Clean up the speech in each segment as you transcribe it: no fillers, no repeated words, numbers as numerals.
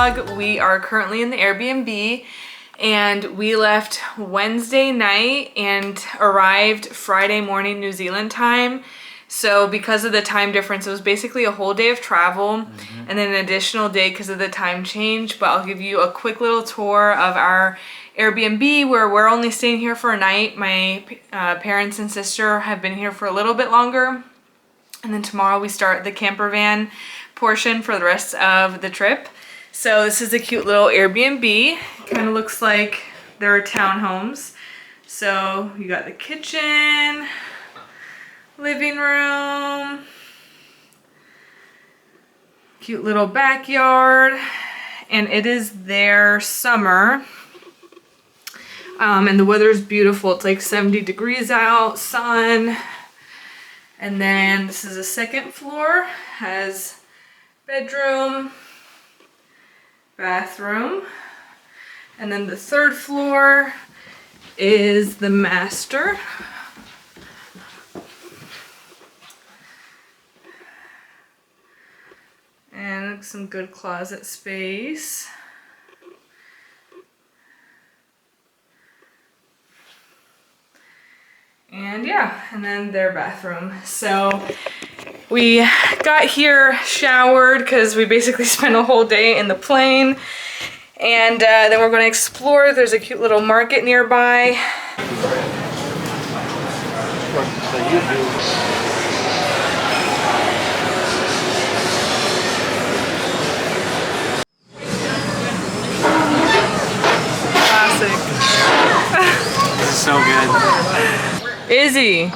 vlog. We are currently in the Airbnb and we left Wednesday night and arrived Friday morning New Zealand time. So because of the time difference, it was basically a whole day of travel and then an additional day because of the time change. But I'll give you a quick little tour of our Airbnb where we're only staying here for a night. My parents and sister have been here for a little bit longer. And then tomorrow we start the campervan portion for the rest of the trip. So this is a cute little Airbnb. Kind of looks like there are townhomes. So you got the kitchen, living room, cute little backyard, and it is their summer. And the weather's beautiful. It's like 70 degrees out, sun. And then this is the second floor, has bedroom, bathroom. And then the third floor is the master. And some good closet space. And yeah, and then their bathroom. So we got here, showered, because we basically spent a whole day in the plane. And then we're going to explore. There's a cute little market nearby. Classic. This is so good. Izzy.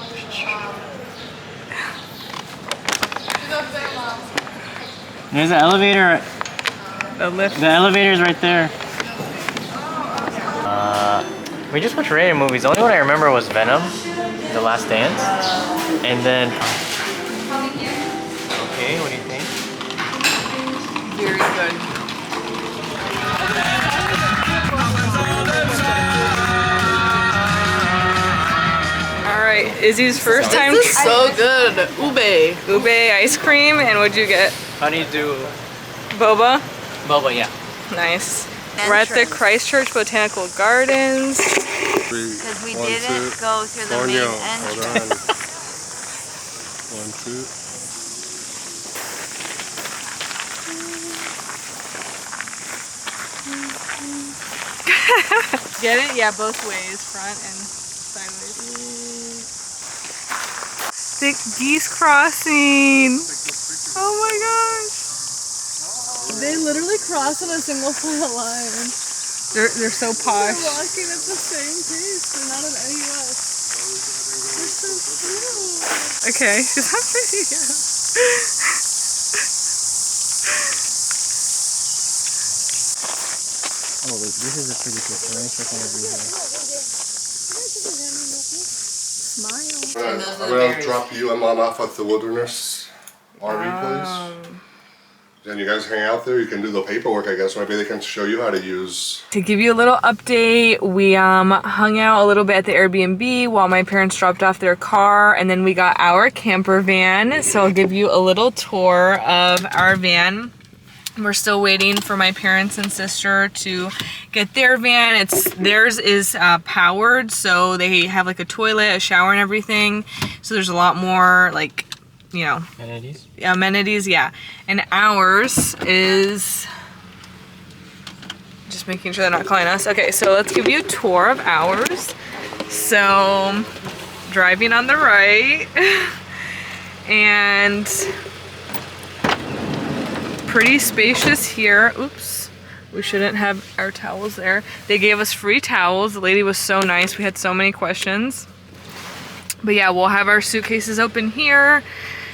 There's an elevator. The lift. The elevator's right there. We just watched rated movies. The only one I remember was Venom, The Last Dance. And then... Okay, what do you think? Very good. Alright, Izzy's first time. This is so good. Ube ice cream, and what'd you get? How do you do... Boba? Boba, yeah. Nice. We're at the Christchurch Botanical Gardens. Because we didn't go through the main entrance. 1, 2. Get it? Yeah, both ways, front and sideways. Thick geese crossing. Oh my gosh. They literally cross on a single file line. They're so posh. They're walking at the same pace. They're not in any rush. They're so cute. Okay, she's not pretty. Oh wait, this is a pretty cool one. Let me check over here. Smile. I'm going to drop you and Mom off at the Wilderness RV place. Then you guys hang out there. You can do the paperwork, I guess. Maybe they can show you how to use. To give you a little update, we hung out a little bit at the Airbnb while my parents dropped off their car, and then we got our camper van. So I'll give you a little tour of our van. We're still waiting for my parents and sister to get their van. Theirs is powered, so they have like a toilet, a shower, and everything. So there's a lot more like, you know, amenities, yeah. And ours is just making sure they're not calling us. Okay, so let's give you a tour of ours. So driving on the right, and pretty spacious here. Oops, we shouldn't have our towels there. They gave us free towels. The lady was so nice. We had so many questions. But yeah, we'll have our suitcases open here,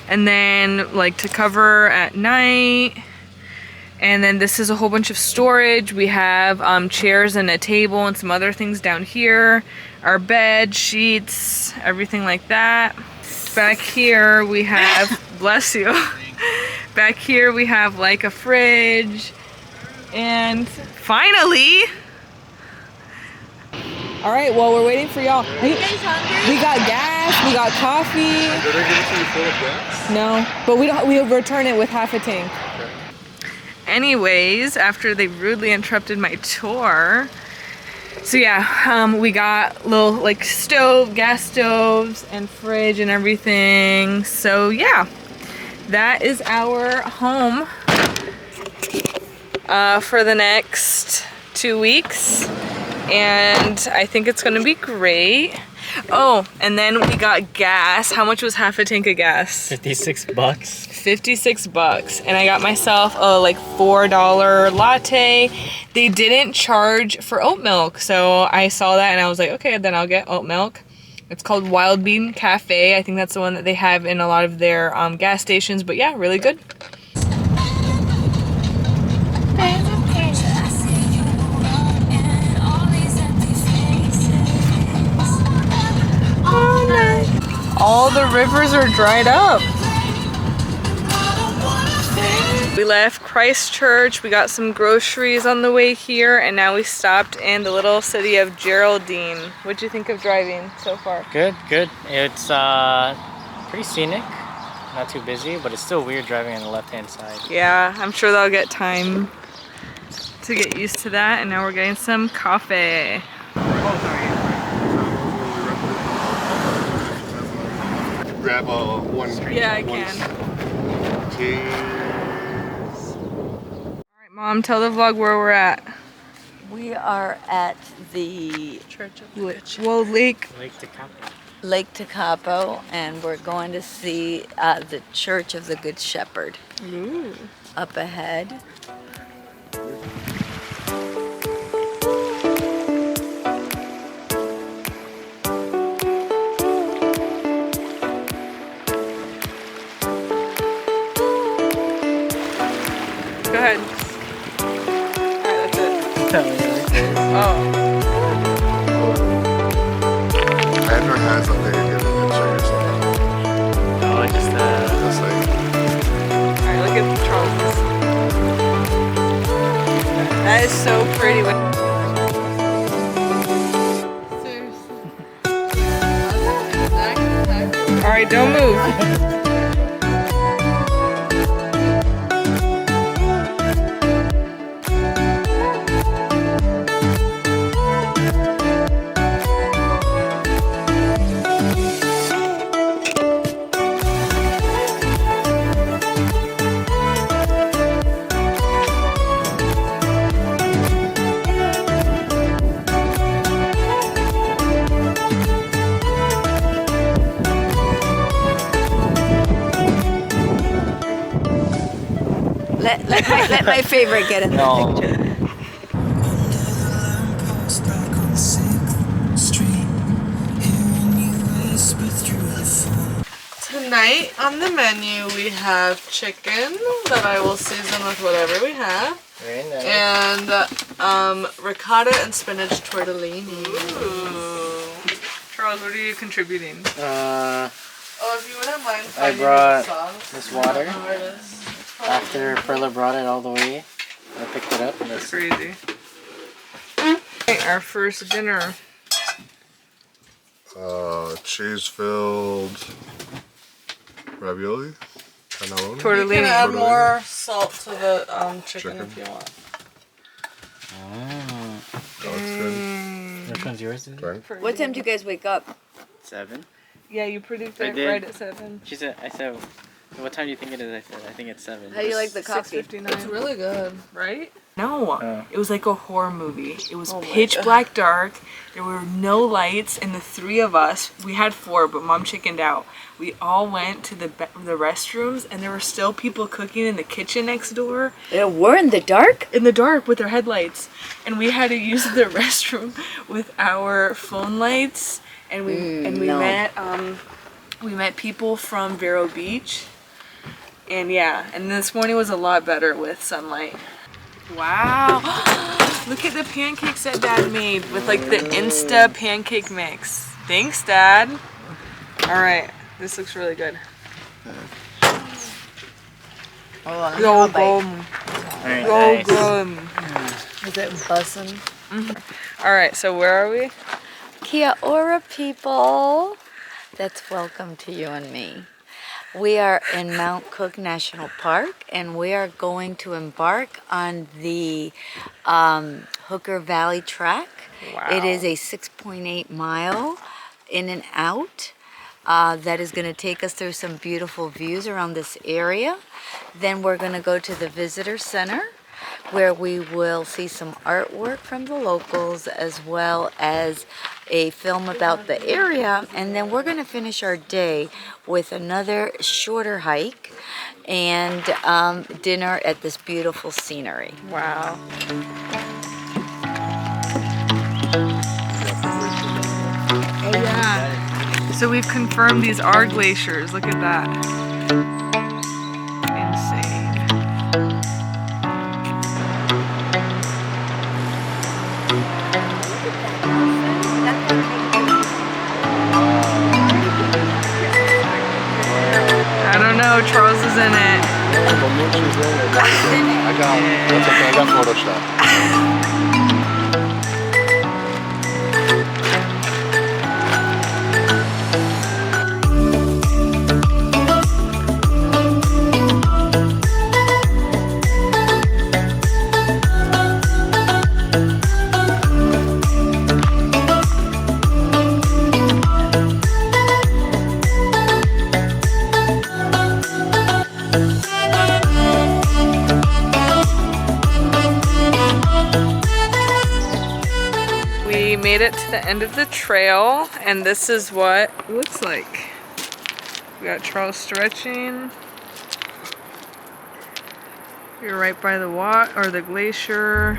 and then like to cover at night. And then this is a whole bunch of storage. We have chairs and a table and some other things down here. Our bed, sheets, everything like that. Back here we have, bless you. Back here we have like a fridge. And finally, all right, well, we're waiting for y'all. Are you guys hungry? We got gas, we got coffee. Did they give it to you full of gas? No, but we return it with half a tank. Okay. anyways, after they rudely interrupted my tour. So yeah, we got little like gas stoves and fridge and everything. So yeah, that is our home for the next 2 weeks. And I think it's gonna be great. Oh, and then we got gas. How much was half a tank of gas? $56. 56 bucks. And I got myself a like $4 latte. They didn't charge for oat milk, so I saw that and I was like, okay, then I'll get oat milk. It's called Wild Bean Cafe. I think that's the one that they have in a lot of their gas stations, but yeah, really good. All the rivers are dried up. We left Christchurch, we got some groceries on the way here, and now we stopped in the little city of Geraldine. What'd you think of driving so far? Good, good. It's pretty scenic, not too busy, but it's still weird driving on the left-hand side. Yeah, I'm sure they'll get time to get used to that, and now we're getting some coffee. Grab one. Yeah, I can. Cheese. Alright, Mom, tell the vlog where we're at. We are at the Church of the Good Shepherd. Well, Lake. Lake Takapo, and we're going to see the Church of the Good Shepherd. Ooh. Up ahead. Go ahead. Alright, that's it. Oh. Andrew has up there to get a picture or something. Oh, just Just like, Alright, look at Charles. That is so pretty. Alright, don't move. Let my favorite get in the picture. Tonight on the menu we have chicken that I will season with whatever we have. Very nice. And ricotta and spinach tortellini. Ooh. Charles, what are you contributing? Oh, if you wouldn't mind I finding brought the sauce. this water. Where it is. After Perla brought it all the way, I picked it up. And That's crazy. Okay, our first dinner. cheese-filled ravioli. Cannelloni. You Tortellini. can add more salt to the chicken if you want. Oh. Oh, it's good. Which one's yours? Right. What time do you guys wake up? 7. Yeah, you predicted I it did. right at 7. She said, I said, what time do you think it is? I think it's 7. How do you like the coffee? 6:59. It's really good. Right? No, Oh. it was like a horror movie. It was Oh my pitch God. black dark. There were no lights, and the three of us, we had 4, but Mom chickened out. We all went to the restrooms, and there were still people cooking in the kitchen next door. We're in the dark? In the dark with their headlights, and we had to use the restroom with our phone lights, and we no. met people from Vero Beach, and yeah, and this morning was a lot better with sunlight. Wow, look at the pancakes that Dad made with like the Insta pancake mix. Thanks, Dad. All right, this looks really good. Hold on. Go, have a go, bite. Very go, nice. go. Is it bussin'? All right, so where are we? Kia ora, people. That's welcome to you and me. We are in Mount Cook National Park, and we are going to embark on the Hooker Valley Track. Wow. It is a 6.8 mile in and out that is going to take us through some beautiful views around this area. Then we're going to go to the Visitor Center, where we will see some artwork from the locals as well as a film about the area. And then we're going to finish our day with another shorter hike and dinner at this beautiful scenery. Wow. Oh yeah. So we've confirmed these are glaciers. Look at that. Insane. I don't know, Charles is in it. I got it. That's okay. I got Photoshop. We made it to the end of the trail, and this is what it looks like. We got Charles stretching. You're right by the the glacier.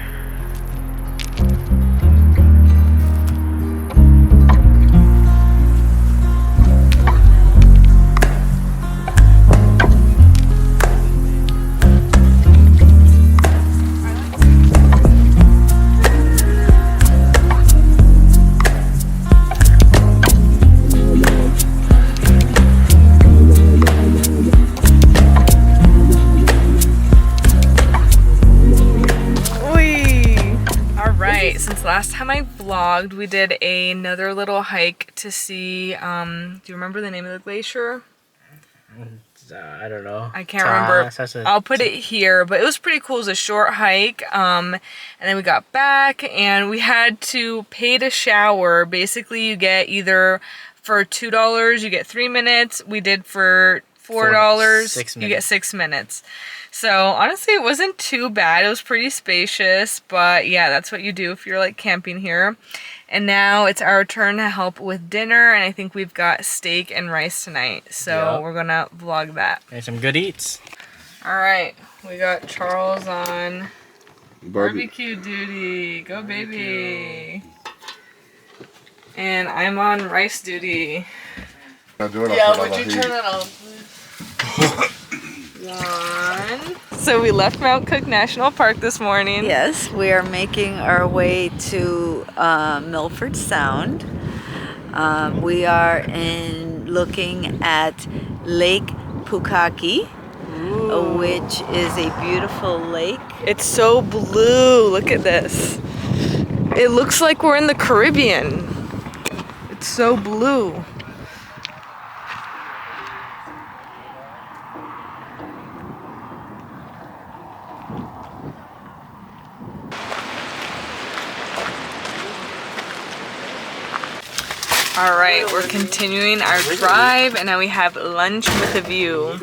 Since last time I vlogged, we did another little hike to see, do you remember the name of the glacier? I don't know. I can't remember. I'll put it here, but it was pretty cool. It was a short hike, and then we got back and we had to pay to shower. Basically, you get either for $2, you get 3 minutes. We did for $4, you get 6 minutes. So honestly, it wasn't too bad. It was pretty spacious, but yeah, that's what you do if you're like camping here. And now it's our turn to help with dinner, and I think we've got steak and rice tonight. So we're gonna vlog that. And some good eats. All right, we got Charles on barbecue duty. Go baby. And I'm on rice duty. Not doing it. Yeah, would you turn it on, please? One. So we left Mount Cook National Park this morning. Yes, we are making our way to Milford Sound. We are looking at Lake Punakaiki, which is a beautiful lake. It's so blue. Look at this. It looks like we're in the Caribbean. It's so blue. All right, we're continuing our drive, and now we have lunch with a view.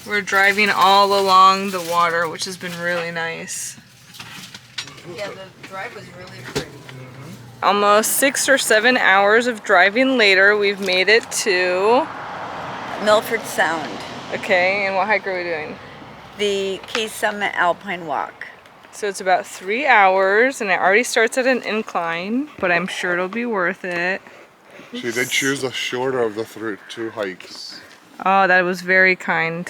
We're driving all along the water, which has been really nice. Yeah, the drive was really pretty. Almost 6 or 7 hours of driving later, we've made it to Milford Sound. Okay, and what hike are we doing? The Key Summit Alpine Walk. So it's about 3 hours, and it already starts at an incline, but I'm sure it'll be worth it. She did choose the shorter of the two hikes. Oh, that was very kind.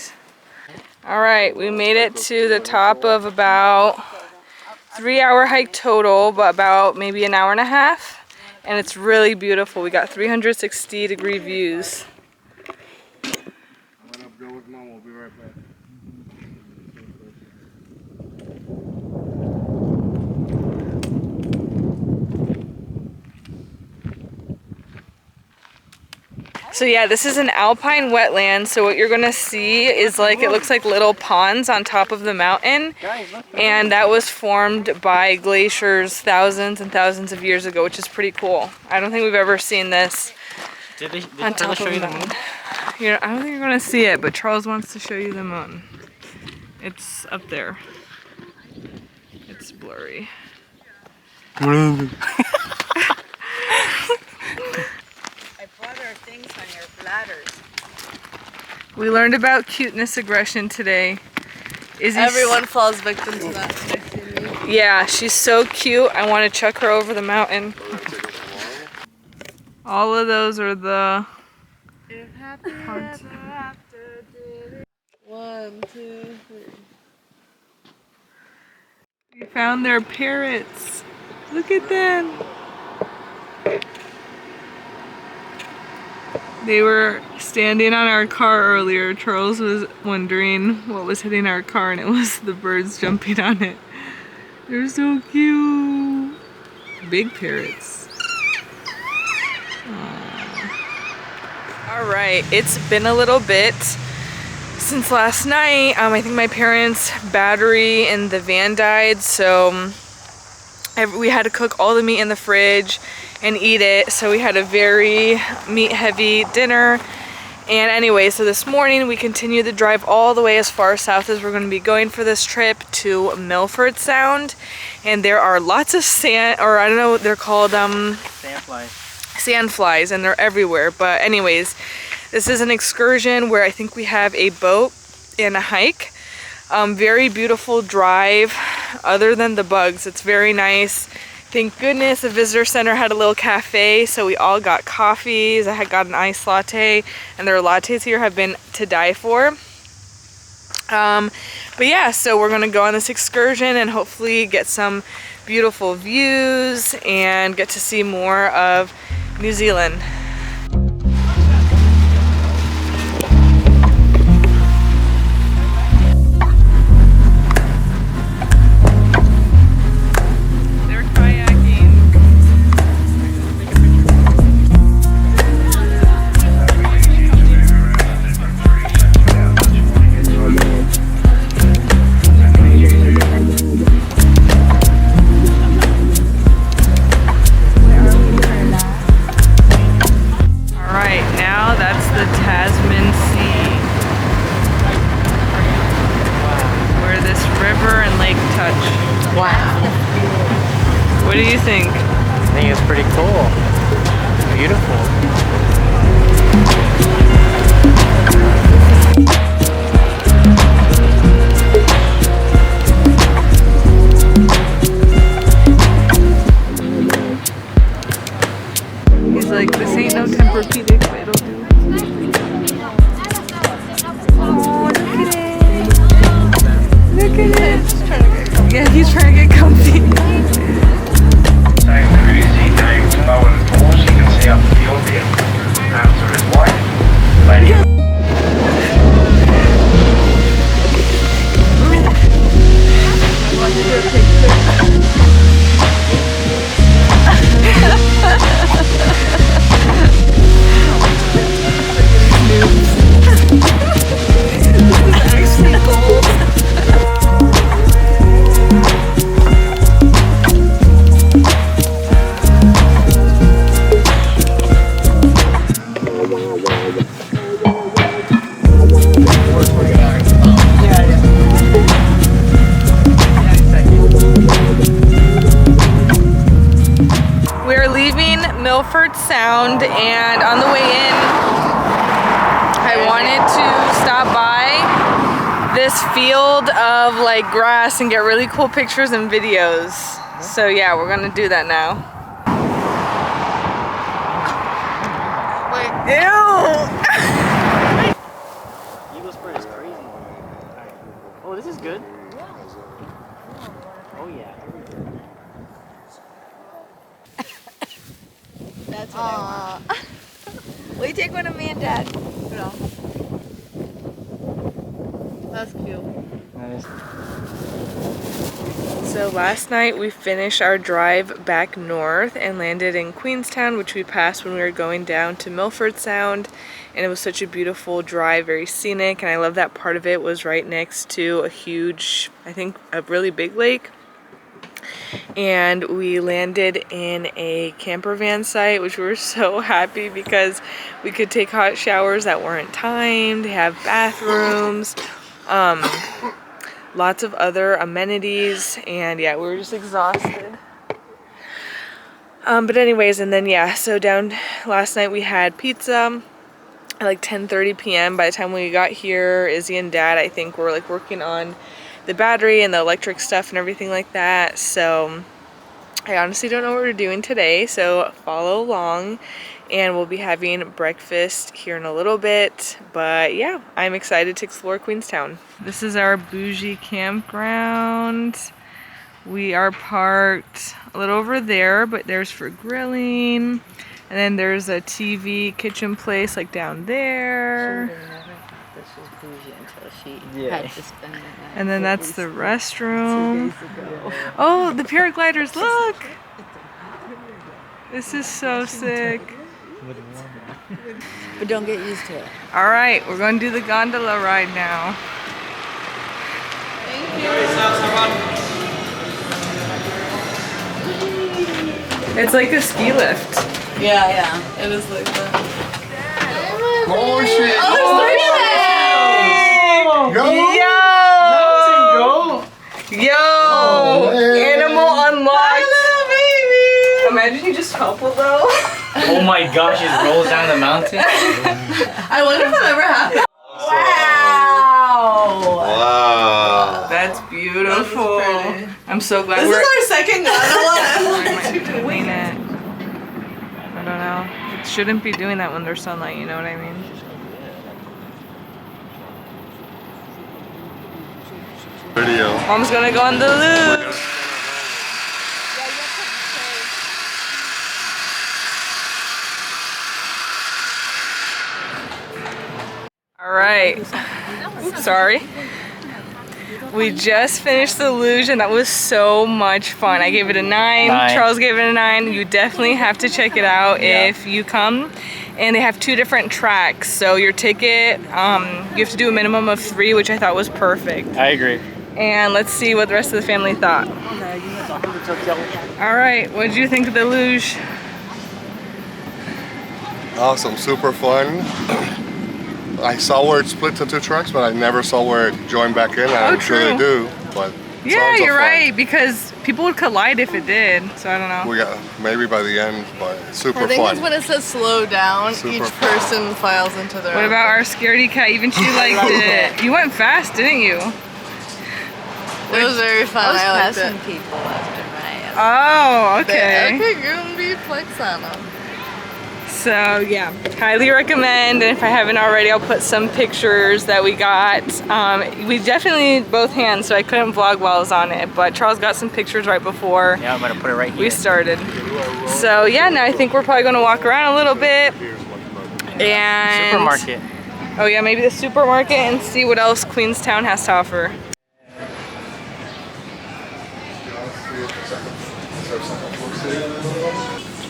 All right, we made it to the top of about 3-hour hike total, but about maybe an hour and a half. And it's really beautiful. We got 360-degree views. I'm gonna go with Mom. We'll be right back. So yeah, this is an alpine wetland. So what you're gonna see is like, it looks like little ponds on top of the mountain. And that was formed by glaciers thousands and thousands of years ago, which is pretty cool. I don't think we've ever seen this. Did they On top show of you the the moon? I don't think you're gonna see it, but Charles wants to show you the moon. It's up there. It's blurry. I brought our things on your bladders. We learned about cuteness aggression today. Everyone falls victim to that. Yeah, she's so cute. I want to chuck her over the mountain. All of those are the... If happy ever after did it. 1, 2, 3. We found their parrots. Look at them. They were standing on our car earlier. Charles was wondering what was hitting our car, and it was the birds jumping on it. They're so cute. Big parrots. All right, it's been a little bit since last night. I think my parents' battery in the van died, so we had to cook all the meat in the fridge and eat it. So we had a very meat heavy dinner. And anyway, so this morning we continued the drive all the way as far south as we're going to be going for this trip to Milford Sound. And there are lots of sand, or I don't know what they're called, sandflies, and they're everywhere. But anyways, this is an excursion where I think we have a boat and a hike. Very beautiful drive. Other than the bugs, it's very nice. Thank goodness the visitor center had a little cafe, so we all got coffees. I had got an iced latte, and their lattes here have been to die for. But yeah, so we're gonna go on this excursion and hopefully get some beautiful views and get to see more of New Zealand. What do you think? I think it's pretty cool. Beautiful. He's like, this ain't no Tempur-Pedic, but it'll do. Oh, look at it. Yeah, he's trying to get comfy. Milford Sound, and on the way in I wanted to stop by this field of like grass and get really cool pictures and videos. So yeah, we're gonna do that now. Wait, ew! Eagle spread is crazy. Oh, this is good. Oh yeah. That's what I want. Will you take one of me and Dad? No. That's cute. That is. So last night we finished our drive back north and landed in Queenstown, which we passed when we were going down to Milford Sound, and it was such a beautiful drive, very scenic, and I love that part of it was right next to a huge, I think a really big lake. And we landed in a campervan site, which we were so happy because we could take hot showers that weren't timed, have bathrooms, lots of other amenities, and yeah, we were just exhausted. But anyways, and then yeah, so down last night we had pizza at like 10:30 p.m. By the time we got here, Izzy and Dad, I think, were like working on the battery and the electric stuff and everything like that. So I honestly don't know what we're doing today, so follow along. And we'll be having breakfast here in a little bit. But yeah, I'm excited to explore Queenstown. This is our bougie campground. We are parked a little over there, but there's for grilling. And then there's a TV kitchen place like down there. This was bougie until she Yeah. had to spend the night. And then that's the restroom. Oh, the paragliders, look! This is so sick. But don't get used to it. All right, we're going to do the gondola ride now. It's like a ski lift. Yeah, it is like that. Oh shit! Oh, there's three of them! Yo! Yo! man. Animal unlocked. Hello, baby! Imagine you just couple though. Oh my gosh, it rolls down the mountain. I wonder if that ever happened. Wow! Wow. That's beautiful. That's pretty. I'm so glad This we're is our second gondola. doing it. I don't know. It shouldn't be doing that when there's sunlight, you know what I mean? Video. Mom's gonna go on the luge. All right. Oops, sorry. We just finished the luge and that was so much fun. I gave it a 9. Charles gave it a 9. You definitely have to check it out if you come. And they have 2 different tracks. So your ticket, you have to do a minimum of 3, which I thought was perfect. I agree. And let's see what the rest of the family thought. All right, what did you think of the luge? Awesome, super fun. I saw where it splits into tracks, but I never saw where it joined back in. I'm sure they do, but Yeah, you're right, because people would collide if it did, so I don't know. We got maybe by the end, but it's super I think fun. it's when it says slow down, Super each fun. person files into their What own about our scaredy cat? Even she liked it. You went fast, didn't you? It was very fun. I was I liked passing it. people left and right. Oh, okay. Okay, Goombi flex on them. So yeah, highly recommend, and if I haven't already, I'll put some pictures that we got. We definitely need both hands, so I couldn't vlog while I was on it, but Charles got some pictures right before Yeah, I'm gonna put it right here. we started. So yeah, now I think we're probably gonna walk around a little bit. And Supermarket. oh yeah, maybe the supermarket and see what else Queenstown has to offer.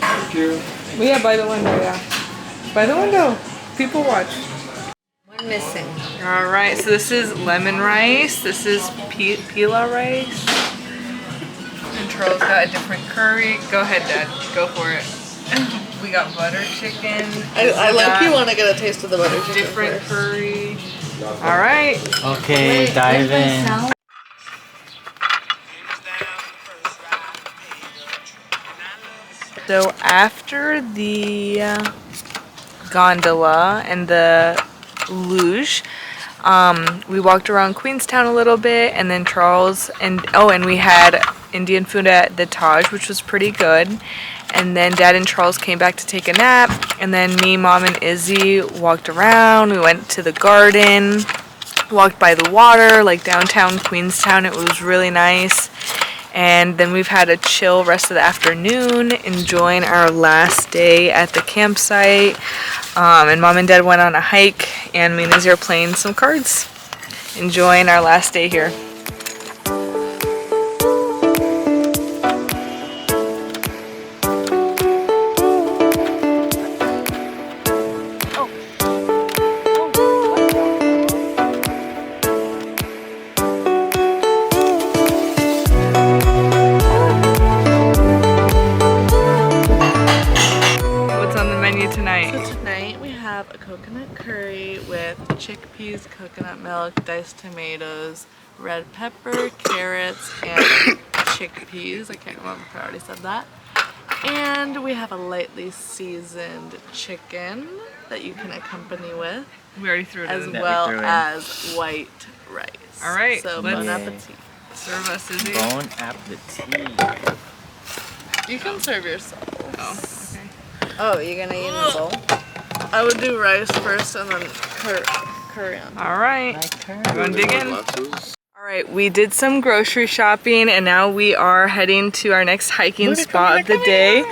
Thank you. Well, yeah, by the window, yeah. By the window. People watch. One missing. All right, so this is lemon rice. This is pila rice. And Charles got a different curry. Go ahead, Dad. Go for it. We got butter chicken. I like you want to get a taste of the butter chicken Different first. curry. All right. Okay, dive in. So after the gondola and the luge, we walked around Queenstown a little bit, and then Charles and we had Indian food at the Taj, which was pretty good. And then Dad and Charles came back to take a nap, and then me, Mom, and Izzy walked around. We went to the garden, walked by the water, like downtown Queenstown. It was really nice. And then we've had a chill rest of the afternoon, enjoying our last day at the campsite. And Mom and Dad went on a hike, and me and Izzy are playing some cards, enjoying our last day here. chickpeas, coconut milk, diced tomatoes, red pepper, carrots, and chickpeas. I can't remember if I already said that. And we have a lightly seasoned chicken that you can accompany with, We already threw it as in. well threw in. as white rice. All right, So let's- bon Yeah. appetit. Serve us, Izzy. Bon appetit. You can serve yourself. Oh, okay. Oh, you're gonna eat in a bowl? I would do rice first and then curry on. All right. My You want to dig in? Glasses. All right, we did some grocery shopping and now we are heading to our next hiking spot of the day.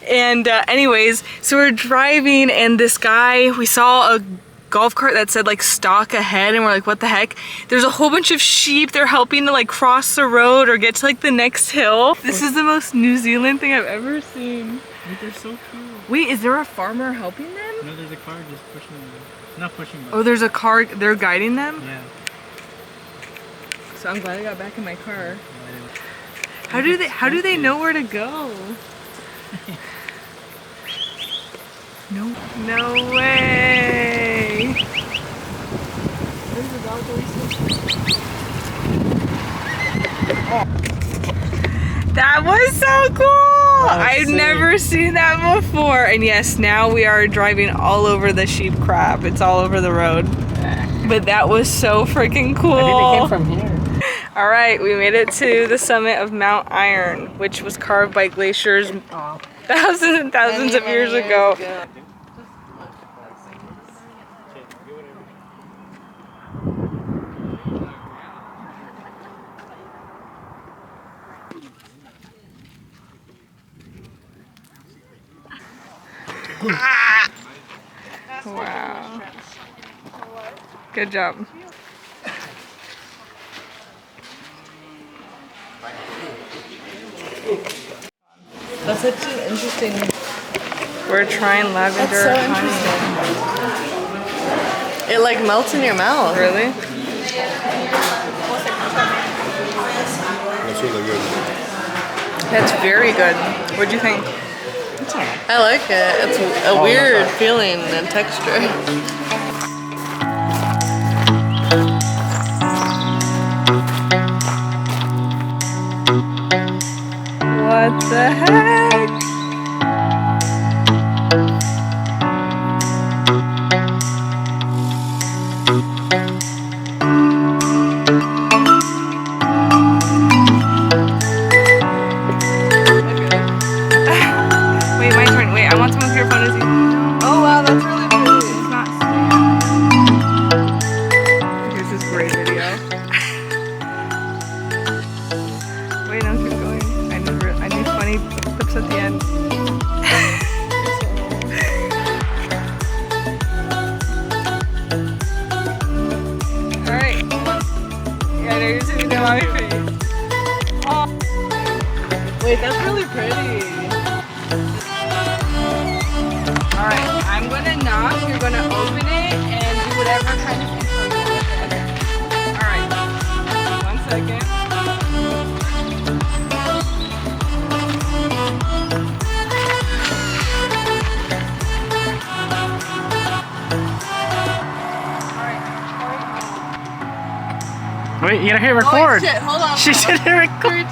And anyways, so we're driving and this guy, we saw a golf cart that said like stock ahead and we're like, what the heck? There's a whole bunch of sheep. They're helping to like cross the road or get to like the next hill. This is the most New Zealand thing I've ever seen. Wait, they're so cute. Wait, is there a farmer helping them? No, there's a car just pushing them. Not pushing them. Oh, there's a car, they're guiding them? Yeah. So I'm glad I got back in my car. How do they know where to go? No way. That was so cool. I've never seen that before. And yes, now we are driving all over the sheep crap. It's all over the road. But that was so freaking cool. I think they came from here. All right, we made it to the summit of Mount Iron, which was carved by glaciers thousands and thousands of years ago. Wow. Good job. That's such an interesting. We're trying lavender That's so honey. interesting. It like melts in your mouth. Really? That's really good. That's very good. What'd you think? I like it. It's a weird feeling and texture. What the heck? Wait, my turn. Wait, I want some of your phone, Izzy. Oh wow, that's really pretty. It's not stand. Here's this great video. Wait, no, keep going. I need funny clips at the end. Alright. Yeah, no, you're sitting there, mommy face. Oh. Wait, that's really pretty. Alright, I'm gonna knock, you're gonna open it, and do whatever kind of intro you want with it. Alright, 1 second. Wait, you gotta hit record. Oh shit, hold on. She didn't record. 3, 2.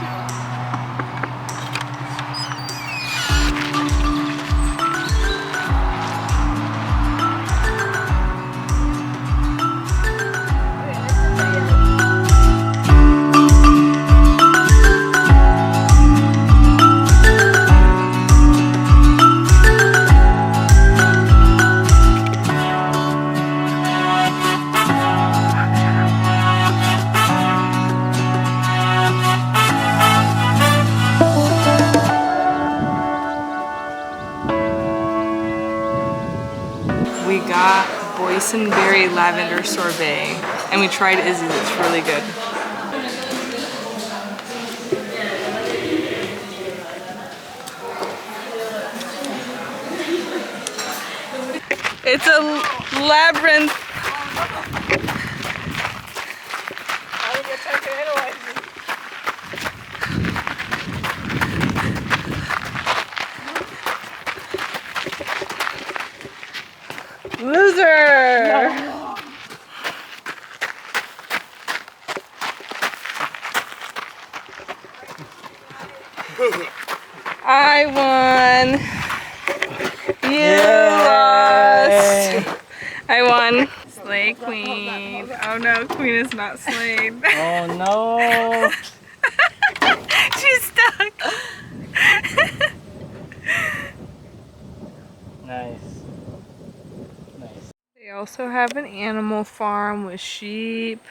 We got boysenberry lavender sorbet, and we tried Izzy's. It's really good. It's a labyrinth. Loser! I won. You lost. I won. Slay queen. Oh no, queen is not slayed. Oh no! She's stuck. Nice. Nice. They also have an animal farm with sheep,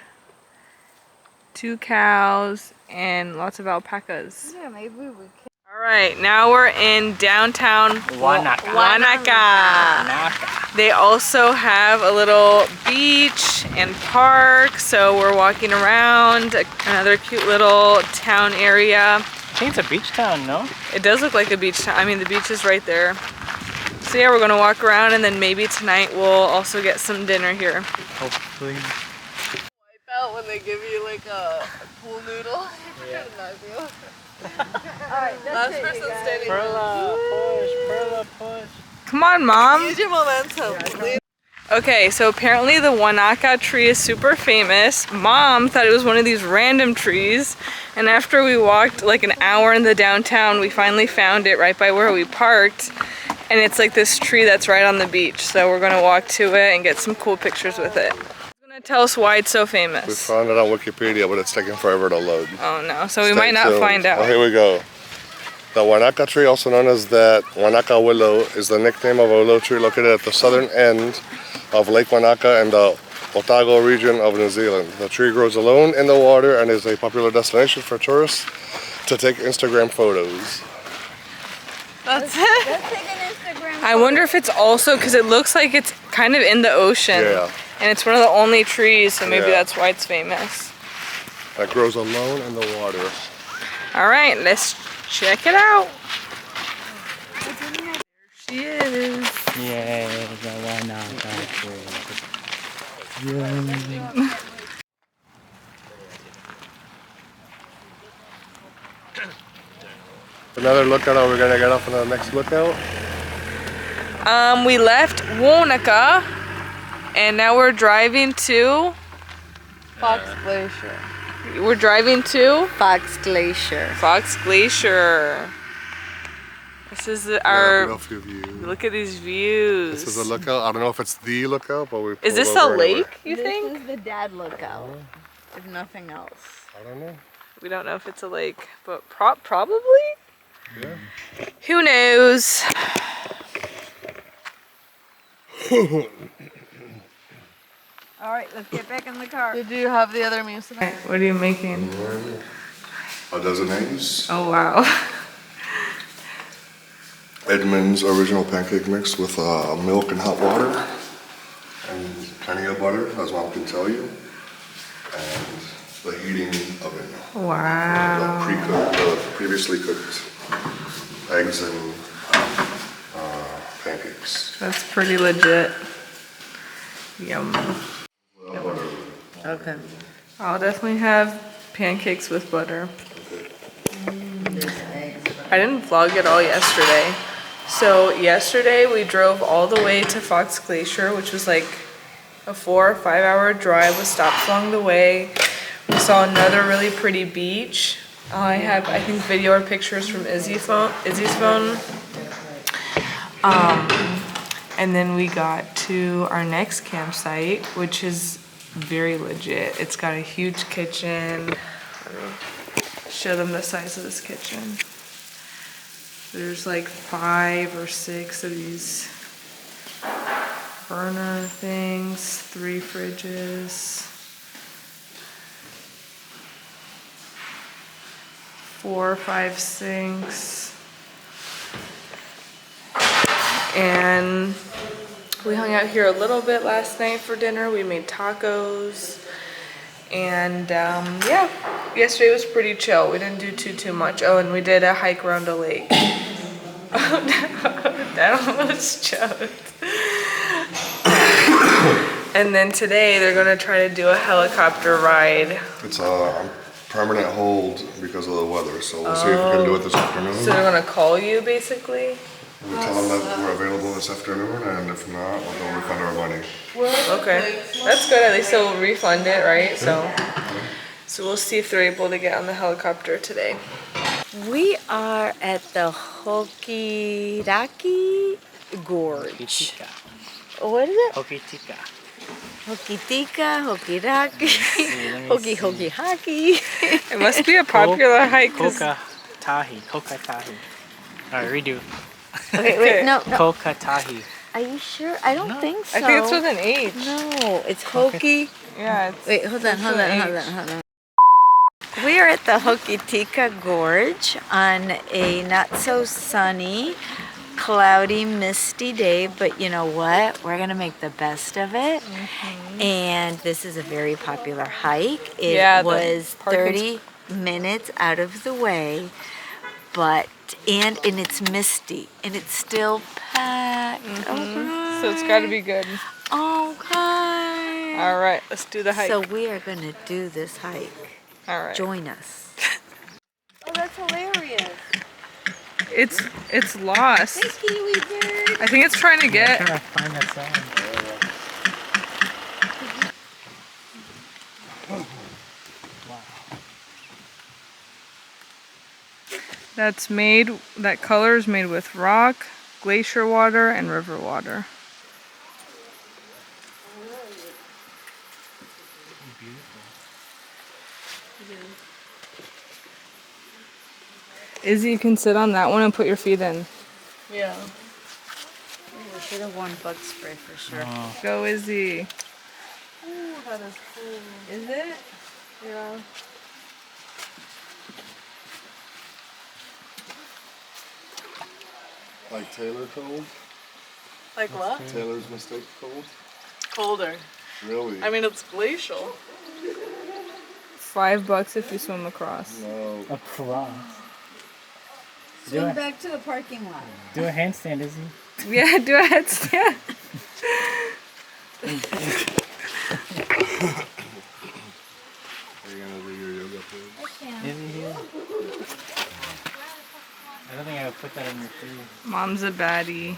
2 cows, and lots of alpacas. Yeah, maybe we can. All right, now we're in downtown Wanaka. Wanaka. They also have a little beach and park, so we're walking around another cute little town area. I think it's a beach town, no? It does look like a beach town. I mean, the beach is right there. So yeah, we're gonna walk around, and then maybe tonight we'll also get some dinner here. Hopefully. Wipe out when they give you like a pool noodle. Yeah. Last person standing. Perla, push, Perla, push. Come on, Mom. Use your momentum. Okay, so apparently the Wanaka tree is super famous. Mom thought it was one of these random trees, and after we walked like an hour in the downtown, we finally found it right by where we parked, and it's like this tree that's right on the beach. So we're gonna walk to it and get some cool pictures with it. It's gonna tell us why it's so We famous. found it on Wikipedia, but it's taking forever to load. Oh no, so we Stay might not tuned. find out. Oh, here we go. The Wanaka tree, also known as the Wanaka willow, is the nickname of a willow tree located at the southern end of Lake Wanaka and the Otago region of New Zealand. The tree grows alone in the water and is a popular destination for tourists to take Instagram photos. That's it. Let's take an Instagram. I wonder if it's also, because it looks like it's kind of in the ocean. Yeah. And it's one of the only trees, so maybe Yeah. that's why it's famous. That grows alone in the water. All right, let's check it out. There she is. Yay, the Wanaka tree. Another lookout, are we gonna get off on the next lookout? We left Wanaka, and now we're driving to. Fox Glacier. We're driving to Fox Glacier. Fox Glacier. This is our. Look at these views. This is a lookout. I don't know if it's the lookout, but we. Is pulled this a over anyway. lake, you This think? is the dad lookout, if nothing else. I don't know. We don't know if it's a lake, but probably? Yeah. Who knows? All right, let's get back in the car. Did you have the other music? What are you making? A dozen eggs. Oh wow. Edmund's original pancake mix with milk and hot water. And plenty of butter, as Mom can tell you. And the heating oven. Wow. The pre-cooked, previously cooked eggs and pancakes. That's pretty legit. Yum. Okay. I'll definitely have pancakes with butter. I didn't vlog at all yesterday. So yesterday we drove all the way to Fox Glacier, which was like a 4 or 5 hour drive with stops along the way. We saw another really pretty beach. I have, I think, video or pictures from Izzy's phone. And then we got to our next campsite, which is very legit. It's got a huge kitchen. Let me show them the size of this kitchen. There's like 5 or 6 of these burner things, 3 fridges, 4 or 5 sinks, and we hung out here a little bit last night for dinner. We made tacos, and yeah, yesterday was pretty chill. We didn't do too much. Oh, and we did a hike around a lake. Oh no, that almost choked. And then today they're gonna try to do a helicopter ride. It's a permanent hold because of the weather, so we'll see if we can do it this afternoon. So they're gonna call you basically? We'll tell them that we're available this afternoon, and if not, we'll go refund our money. Okay, that's good. At least they'll refund it, right? So we'll see if they're able to get on the helicopter today. We are at the Hokitika Gorge. Hokitika. What is it? Hokitika. Hokitika, Hokiraki, Let me Hoki see. Hoki Haki. It must be a popular hike. 'Cause Kokatahi. Alright, redo. Okay, wait, no. Kokatahi. Are you sure? I don't think so. I think it's with an H. No, it's Hoki. Yeah. It's, Wait, hold on. with an H. We are at the Hokitika Gorge on a not so sunny, cloudy, misty day, but you know what? We're gonna make the best of it. And this is a very popular hike. It was 30 minutes out of the way, but and it's misty and it's still packed. Okay. So it's got to be good. Okay. All right, let's do the hike. So we are gonna do this hike. All right. Join us. Oh, that's hilarious. It's lost. Hey, kiwi bird. I think it's trying to I'm get. trying to find that sound. That color is made with rock, glacier water, and river water. Izzy, you can sit on that one and put your feet in. Yeah. We should have worn bug spray for sure. Go, Izzy. Ooh, that is cool. Is it? Yeah. Like Taylor cold? Like what? Taylor's mistake cold? Colder. Really? I mean, it's glacial. $5 if you swim across. No. Across. Swing back to the parking lot. Do a handstand, Izzy. Yeah, do a headstand. Are you gonna do your yoga pose? Izzy here. I don't think I would put that in your food. Mom's a baddie.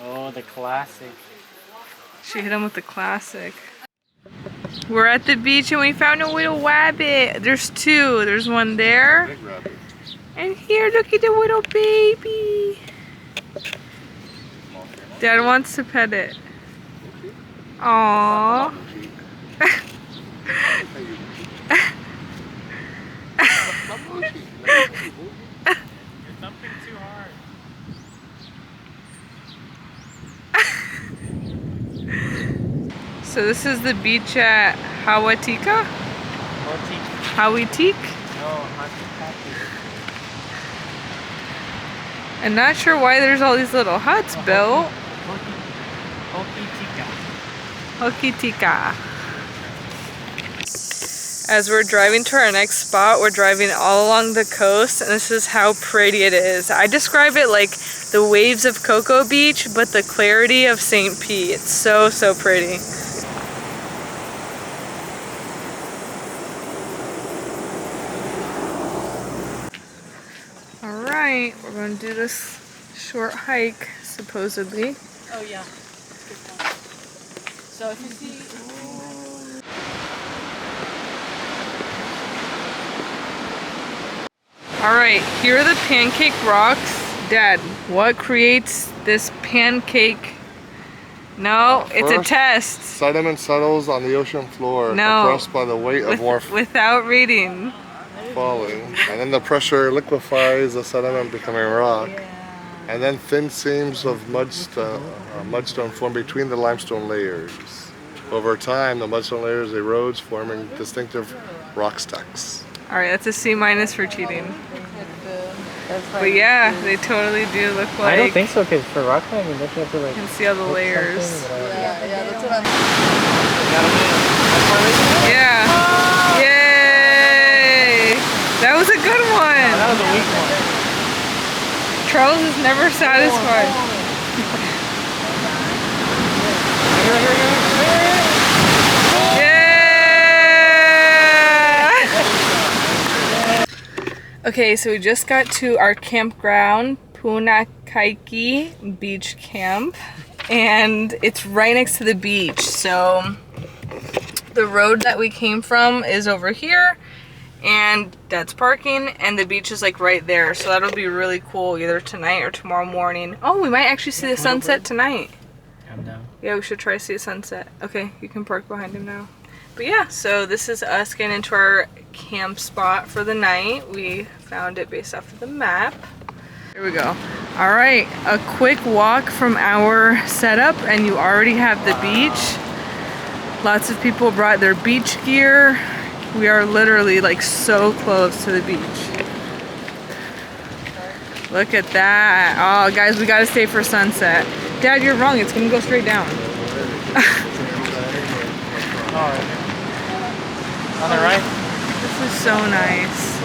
Oh, the classic. She hit him with the classic. We're at the beach and we found a little rabbit. There's two. There's one there. Big rabbit. And here, look at the little baby. Dad wants to pet it. Aww. You're thumping too hard. So this is the beach at Hokitika? Hokitika? No, Punakaiki. I'm not sure why there's all these little huts built. Hokitika. As we're driving to our next spot, we're driving all along the coast, and this is how pretty it is. I describe it like the waves of Cocoa Beach, but the clarity of St. Pete. It's so, so pretty. Alright, we're going to do this short hike, supposedly. Oh, yeah. So if you see... Alright, here are the pancake rocks. Dad, what creates this pancake? No, it's a First, test. Sediment settles on the ocean floor, No. compressed by the weight of more Without reading. falling. And then the pressure liquefies the sediment, becoming rock. And then thin seams of mudstone form between the limestone layers. Over time, the mudstone layers erodes, forming distinctive rock stacks. Alright, that's a C- for cheating. But yeah, they totally do look like... I don't think so, because for rock climbing, don't you have to like... You can see all the layers. Yeah, that's what I'm... Yeah. Yay! That was a good one. That was a weak one. Charles is never satisfied. Yeah! Okay, so we just got to our campground, Punakaiki Beach Camp, and it's right next to the beach. So the road that we came from is over here, And that's parking, and the beach is like right there, so that'll be really cool either tonight or tomorrow morning. Oh, we might actually see the sunset tonight. I'm down. Yeah, we should try to see a sunset. Okay, you can park behind him now. But yeah, so this is us getting into our camp spot for the night. We found it based off of the map. Here we go. All right, a quick walk from our setup, and you already have the beach. Lots of people brought their beach gear. We are literally like so close to the beach. Look at that. Oh, guys, we gotta stay for sunset. Dad, you're wrong. It's gonna go straight down. On the right? This is so nice.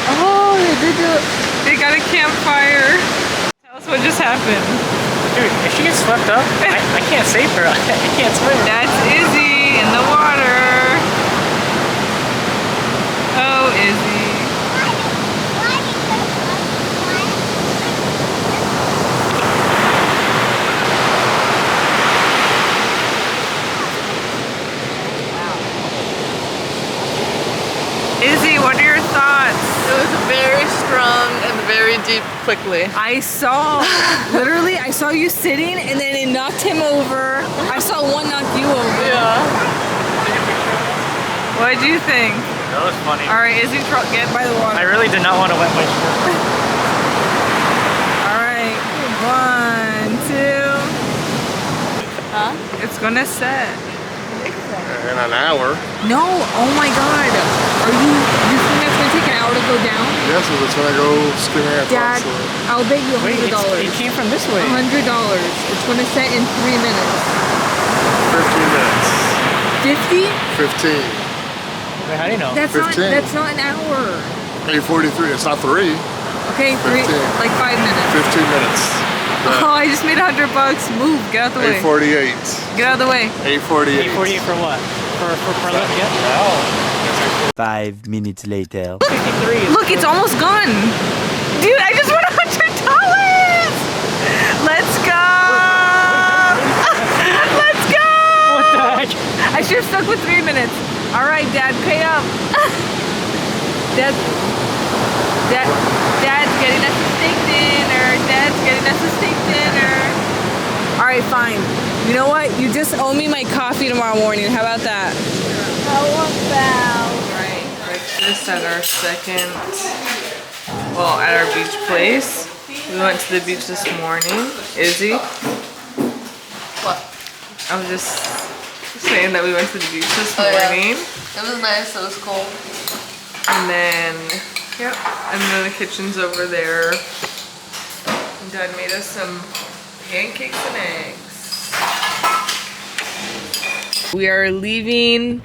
Oh, they got a campfire. Tell us what just happened. Dude, if she gets swept up, I can't save her. I can't swim. That's Izzy in the water. Oh, Izzy. Izzy, what are your thoughts? It was very strong and very deep quickly. I saw, literally, I saw you sitting and then it knocked him over. I saw one knock you over. Yeah. What did you think? That was funny. All right, Izzy, get by the water. I really did not want to wet my shirt. All right, 1, 2. Huh? It's gonna set. In an hour. No, oh my God. You think that's gonna take an hour to go down? Yes, it's gonna go screaming at Dad, us. I'll bet you $100. Wait, it came from this way. $100. It's gonna set in 3 minutes. 15 minutes. 50? 15. Wait, how do you know? That's 15. That's not an hour. 8:43. It's not 3. Okay, 3, 15. like 5 minutes. 15 minutes. Oh, I just made $100. Move, get out the way. 8:48. Get out of the way. 8:48. 848 for what? For lift, yeah? No. 5 minutes later. 53. Look, it's almost gone. Dude, I just won $100. Let's go. Let's go. What the heck? I should have stuck with 3 minutes. All right, Dad, pay up. Dad's getting us a steak dinner. Dad's getting us a steak dinner. All right, fine. You know what? You just owe me my coffee tomorrow morning. How about that? How about? All right, breakfast at our at our beach place. We went to the beach this morning. Izzy? What? I was just saying that we went to the beach this Oh, yeah. morning. It was nice. It was cold. And then, yep, and then the kitchen's over there. And Dad made us some pancakes and eggs. We are leaving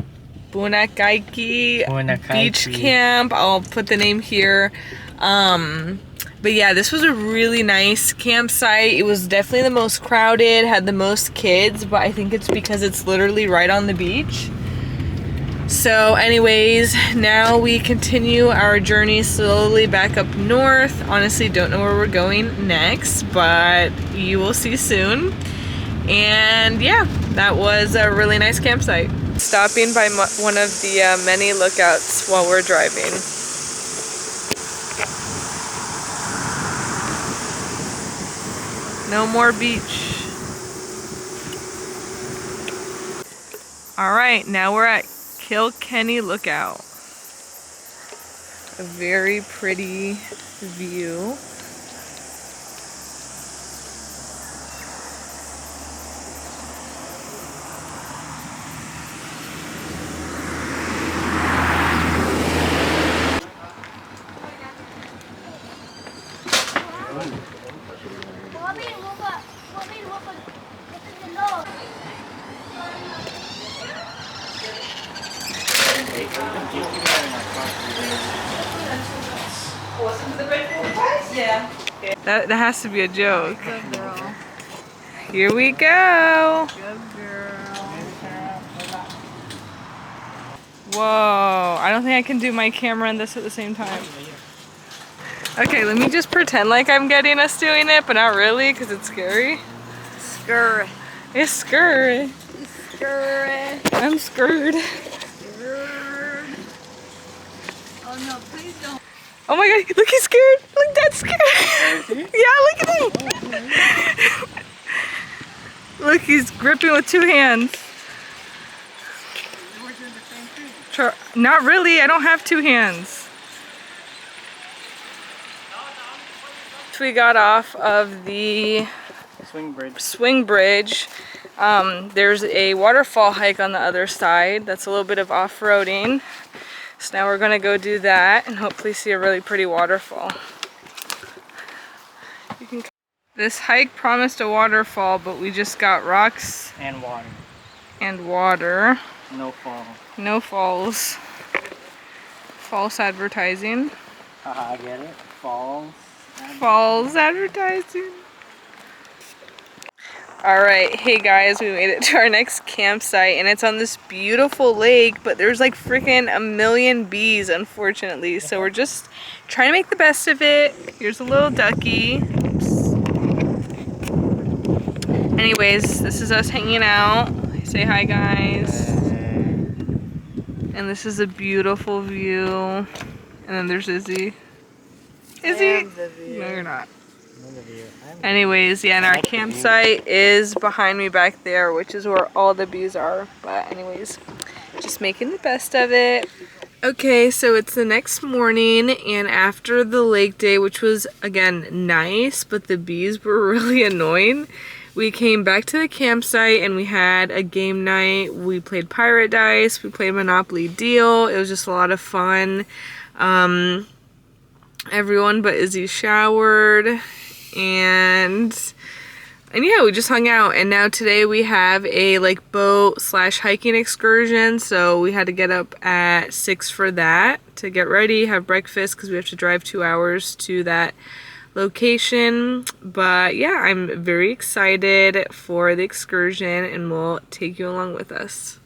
Punakaiki Beach Camp. I'll put the name here. But yeah, this was a really nice campsite. It was definitely the most crowded, had the most kids, but I think it's because it's literally right on the beach. So anyways, now we continue our journey slowly back up north. Honestly, don't know where we're going next, but you will see soon. And yeah, that was a really nice campsite. Stopping by one of the many lookouts while we're driving. No more beach. All right, now we're at Kilkenny Lookout. A very pretty view. That has to be a joke. Good girl. Here we go. Good girl. Whoa, I don't think I can do my camera and this at the same time. Okay, let me just pretend like I'm getting us doing it, but not really because it's scary. Scurry. It's scary. I'm scared. Oh no, please don't. Oh my god, look, he's scared. Look, Dad's scared. Yeah, look at him. Look, he's gripping with 2 hands. Not really, I don't have 2 hands. We got off of the swing bridge. There's a waterfall hike on the other side. That's a little bit of off-roading. So now we're gonna go do that and hopefully see a really pretty waterfall. This hike promised a waterfall, but we just got rocks And water. and water. No fall. No falls. False advertising. Haha, get it? Falls. Falls advertising. Alright, hey guys, we made it to our next campsite and it's on this beautiful lake, but there's like freaking a million bees, unfortunately. So we're just trying to make the best of it. Here's a little ducky. Oops. Anyways, this is us hanging out. Say hi, guys. And this is a beautiful view. And then there's Izzy. Izzy? No, you're not. Anyways, yeah, and our campsite is behind me back there, which is where all the bees are. But anyways, just making the best of it. Okay, so it's the next morning, and after the lake day, which was, again, nice, but the bees were really annoying, we came back to the campsite and we had a game night. We played Pirate Dice, we played Monopoly Deal. It was just a lot of fun. Everyone but Izzy showered, and yeah, we just hung out. And now today we have a like boat / hiking excursion, so we had to get up at 6 for that to get ready, have breakfast, because we have to drive 2 hours to that location. But yeah, I'm very excited for the excursion and we'll take you along with us.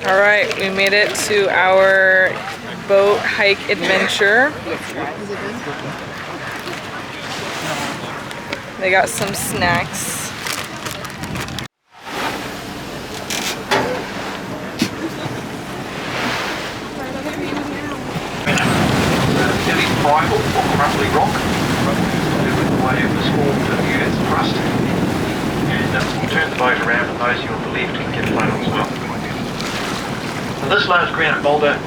All right, we made it to our boat hike adventure. They got some snacks. Heavy spiral or crumbly rock with the way of the small units thrust. And we'll turn the boat around and those who are on the left can get flown as well. So this large granite boulder.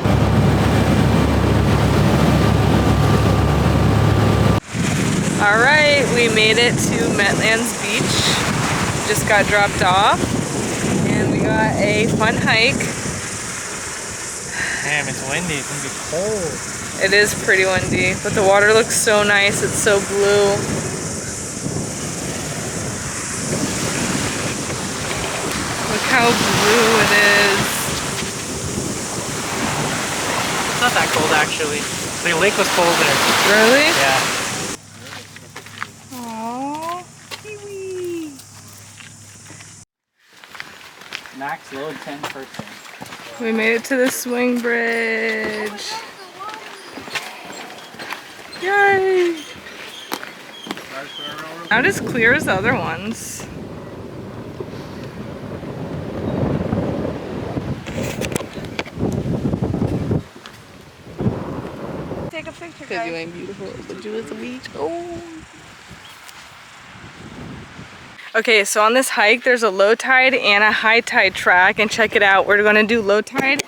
Alright, we made it to Metlands Beach. Just got dropped off. And we got a fun hike. Damn, it's windy. It's gonna be cold. It is pretty windy, but the water looks so nice. It's so blue. Look how blue it is. It's not that cold actually. The lake was colder. Really? Yeah. Aww, kiwi. Max load 10%. We made it to the swing bridge. Yay! Not as clear as the other ones. Take a picture, guys. Because you ain't beautiful, but you is a beach. Oh. Okay, so on this hike, there's a low tide and a high tide track, and check it out. We're gonna do low tide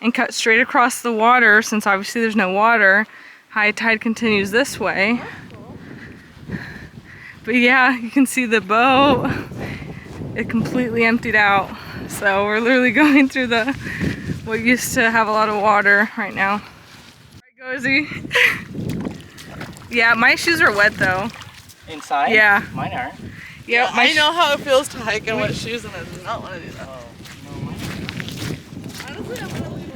and cut straight across the water, since obviously there's no water. High tide continues this way. But yeah, you can see the boat. It completely emptied out. So we're literally going through what used to have a lot of water right now. All right, go Izzy. Yeah, my shoes are wet though. Inside? Yeah. Mine aren't. Yeah, I know how it feels to hike in wet shoes, and I do not want to do that. Honestly, I'm gonna leave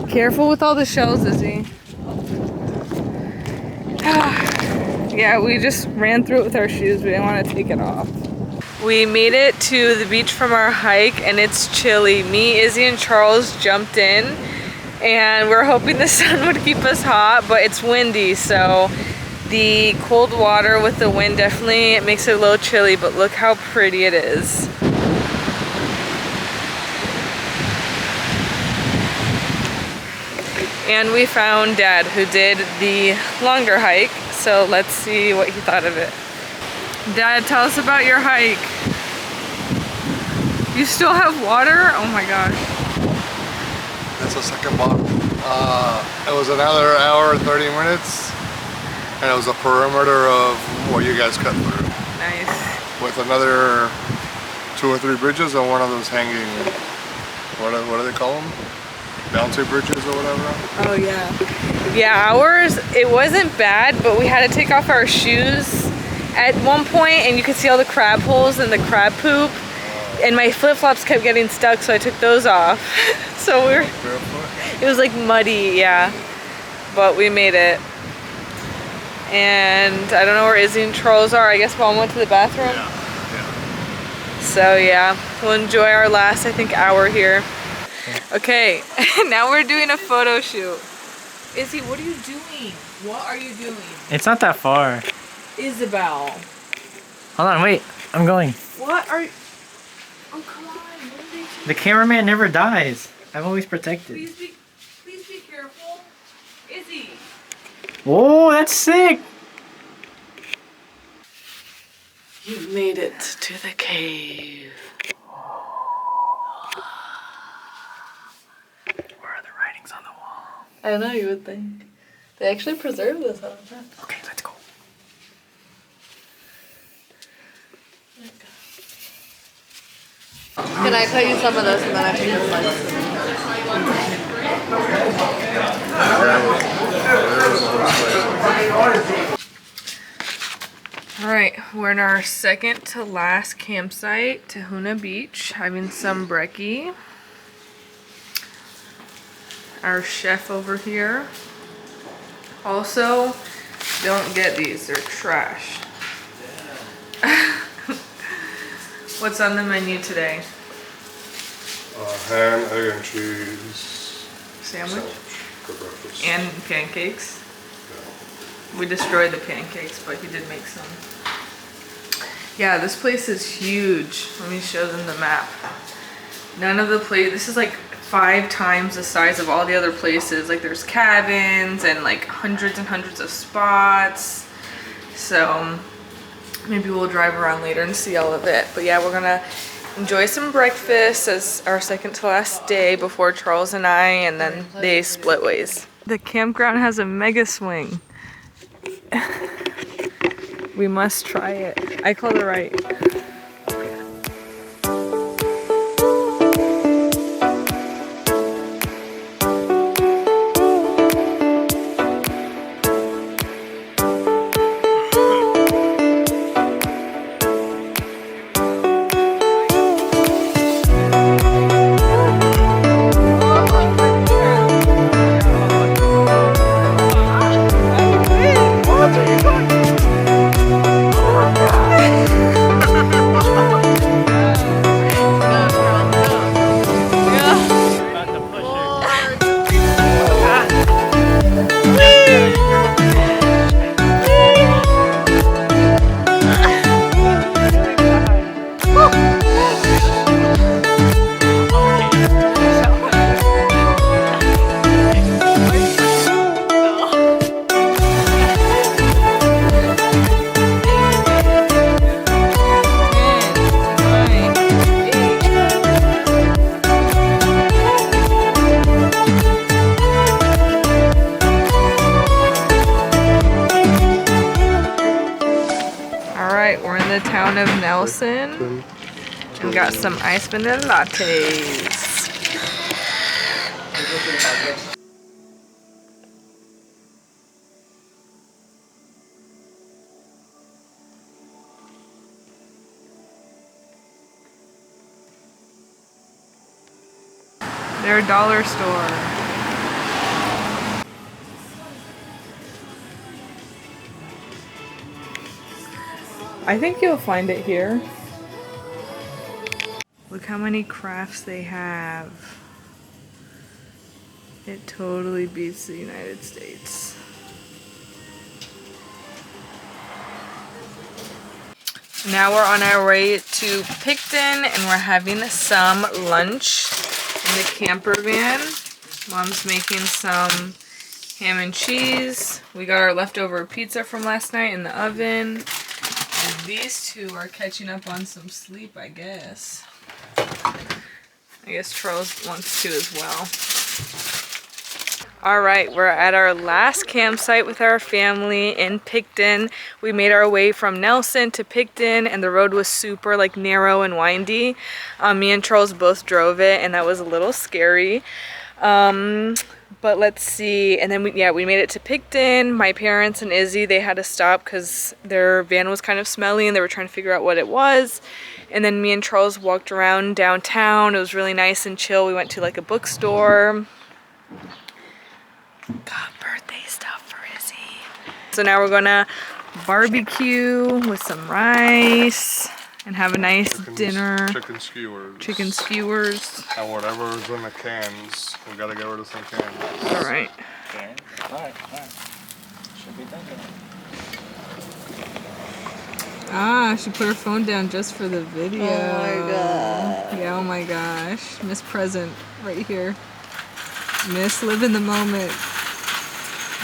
it. Careful with all the shells, Izzy. Yeah, we just ran through it with our shoes. We didn't want to take it off. We made it to the beach from our hike, and it's chilly. Me, Izzy, and Charles jumped in, and we're hoping the sun would keep us hot, but it's windy, so the cold water with the wind definitely makes it a little chilly, but look how pretty it is. And we found Dad, who did the longer hike. So let's see what he thought of it. Dad, tell us about your hike. You still have water? Oh my gosh. That's the second bottle. It was another hour and 30 minutes. And it was a perimeter of what you guys cut through. Nice. With another 2 or 3 bridges and one of those hanging, what do they call them? Bouncy bridges or whatever? Oh yeah. Yeah, ours, it wasn't bad, but we had to take off our shoes at one point and you could see all the crab holes and the crab poop. And my flip-flops kept getting stuck, so I took those off. So it was like muddy, yeah. But we made it. And I don't know where Izzy and Charles are. I guess Mom went to the bathroom. Yeah. So yeah, we'll enjoy our last, I think, hour here. Okay, now we're doing a photo shoot. Izzy, what are you doing? What are you doing? It's not that far. Isabel. Hold on, wait. I'm going. What are you? Oh, come on. What are they doing? The cameraman never dies. I'm always protected. Please be careful. Izzy. Whoa, that's sick. You made it to the cave. Where are the writings on the wall? I know, you would think. They actually preserved this, I don't know. Okay, let's go. Can I cut you some of this and then I take a slice? Alright, we're in our second to last campsite, Tahuna Beach, having some brekkie. Our chef over here. Also, don't get these, they're trash. What's on the menu today? Ham, egg, and cheese. Sandwich? For breakfast. And pancakes. We destroyed the pancakes, but he did make some. Yeah, this place is huge. Let me show them the map. None of the this is like 5 times the size of all the other places. Like there's cabins and like hundreds and hundreds of spots. So maybe we'll drive around later and see all of it. But yeah, we're gonna enjoy some breakfast as our second to last day before Charles and I, and then they split ways. The campground has a mega swing. We must try it. I called it right. Town of Nelson and got some ice vanilla lattes. They're a dollar store. I think you'll find it here. Look how many crafts they have. It totally beats the United States. Now we're on our way to Picton and we're having some lunch in the camper van. Mom's making some ham and cheese. We got our leftover pizza from last night in the oven. And these two are catching up on some sleep, I guess. I guess Charles wants to as well. All right, we're at our last campsite with our family in Picton. We made our way from Nelson to Picton, and the road was super like narrow and windy. Me and Charles both drove it, and that was a little scary. But let's see, and then we made it to Picton. My parents and Izzy, they had to stop because their van was kind of smelly and they were trying to figure out what it was. And then me and Charles walked around downtown. It was really nice and chill. We went to like a bookstore. Got birthday stuff for Izzy. So now we're gonna barbecue with some rice and have a nice dinner. Chicken skewers. Chicken skewers. And whatever's in the cans, we gotta get rid of some cans. All right. Okay. Alright. Should be done then. Ah, she put her phone down just for the video. Oh my god. Yeah, oh my gosh. Miss Present right here. Miss live in the moment.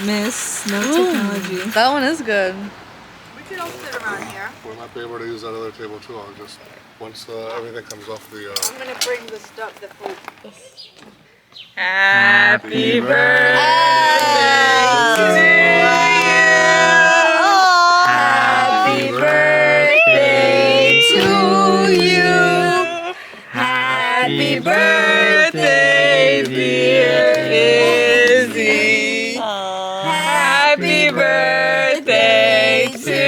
Miss no technology. That one is good. We can all sit around here. We might be able to use that other table too. I'll just, once everything comes off the... I'm gonna bring the stuff, the food. Happy birthday to you. Happy birthday to you. Happy birthday, dear Izzy. Happy birthday to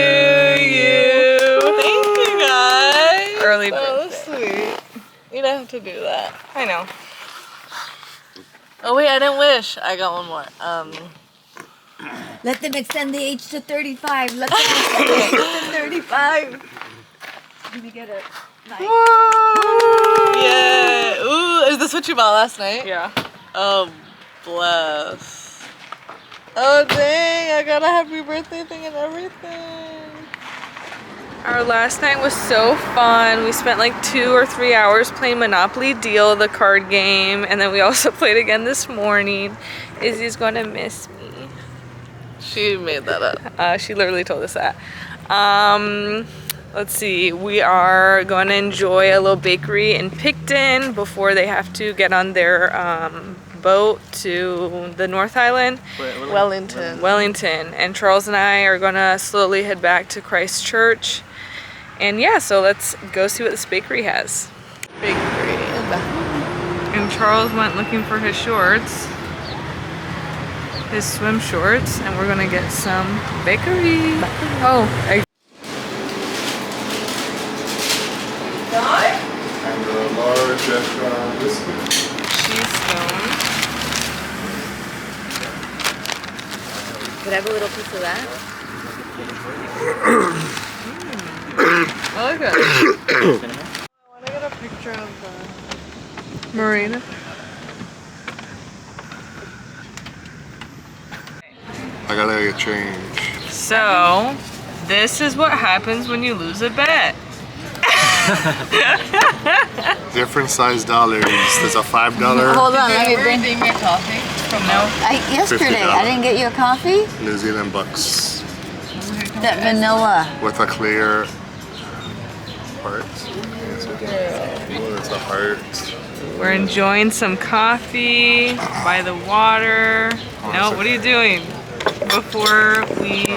you. Thank you guys. Early That was birthday. sweet. You don't have to do that. I know. Oh wait, I didn't wish. I got one more. Let them extend the age to 35. Let them extend the age to 35. Let me get it. Nice. Yeah. Ooh, is this what you bought last night? Yeah. Oh, bless. Oh dang, I got a happy birthday thing and everything. Our last night was so fun. We spent like 2 or 3 hours playing Monopoly Deal, the card game, and then we also played again this morning. Izzy's gonna miss me. She made that up. She literally told us that. Let's see, we are going to enjoy a little bakery in Picton before they have to get on their boat to the North Island. Wellington. And Charles and I are going to slowly head back to Christchurch. And yeah, so let's go see what this bakery has. Bakery. And Charles went looking for his shorts. His swim shorts, and we're gonna get some bakery. Oh, And the large extra biscuit. cheese stone. Could I have a little piece of that? I like that. I want to get a picture of the... Marina. I gotta get change. So, this is what happens when you lose a bet. Different size dollars. There's a $5. Hold on, let me bring. Bring me a coffee. Yesterday, I didn't get you a coffee? New Zealand bucks. That vanilla. With a clear heart. Oh, it's a heart. We're enjoying some coffee by the water. No, what are you doing? Before we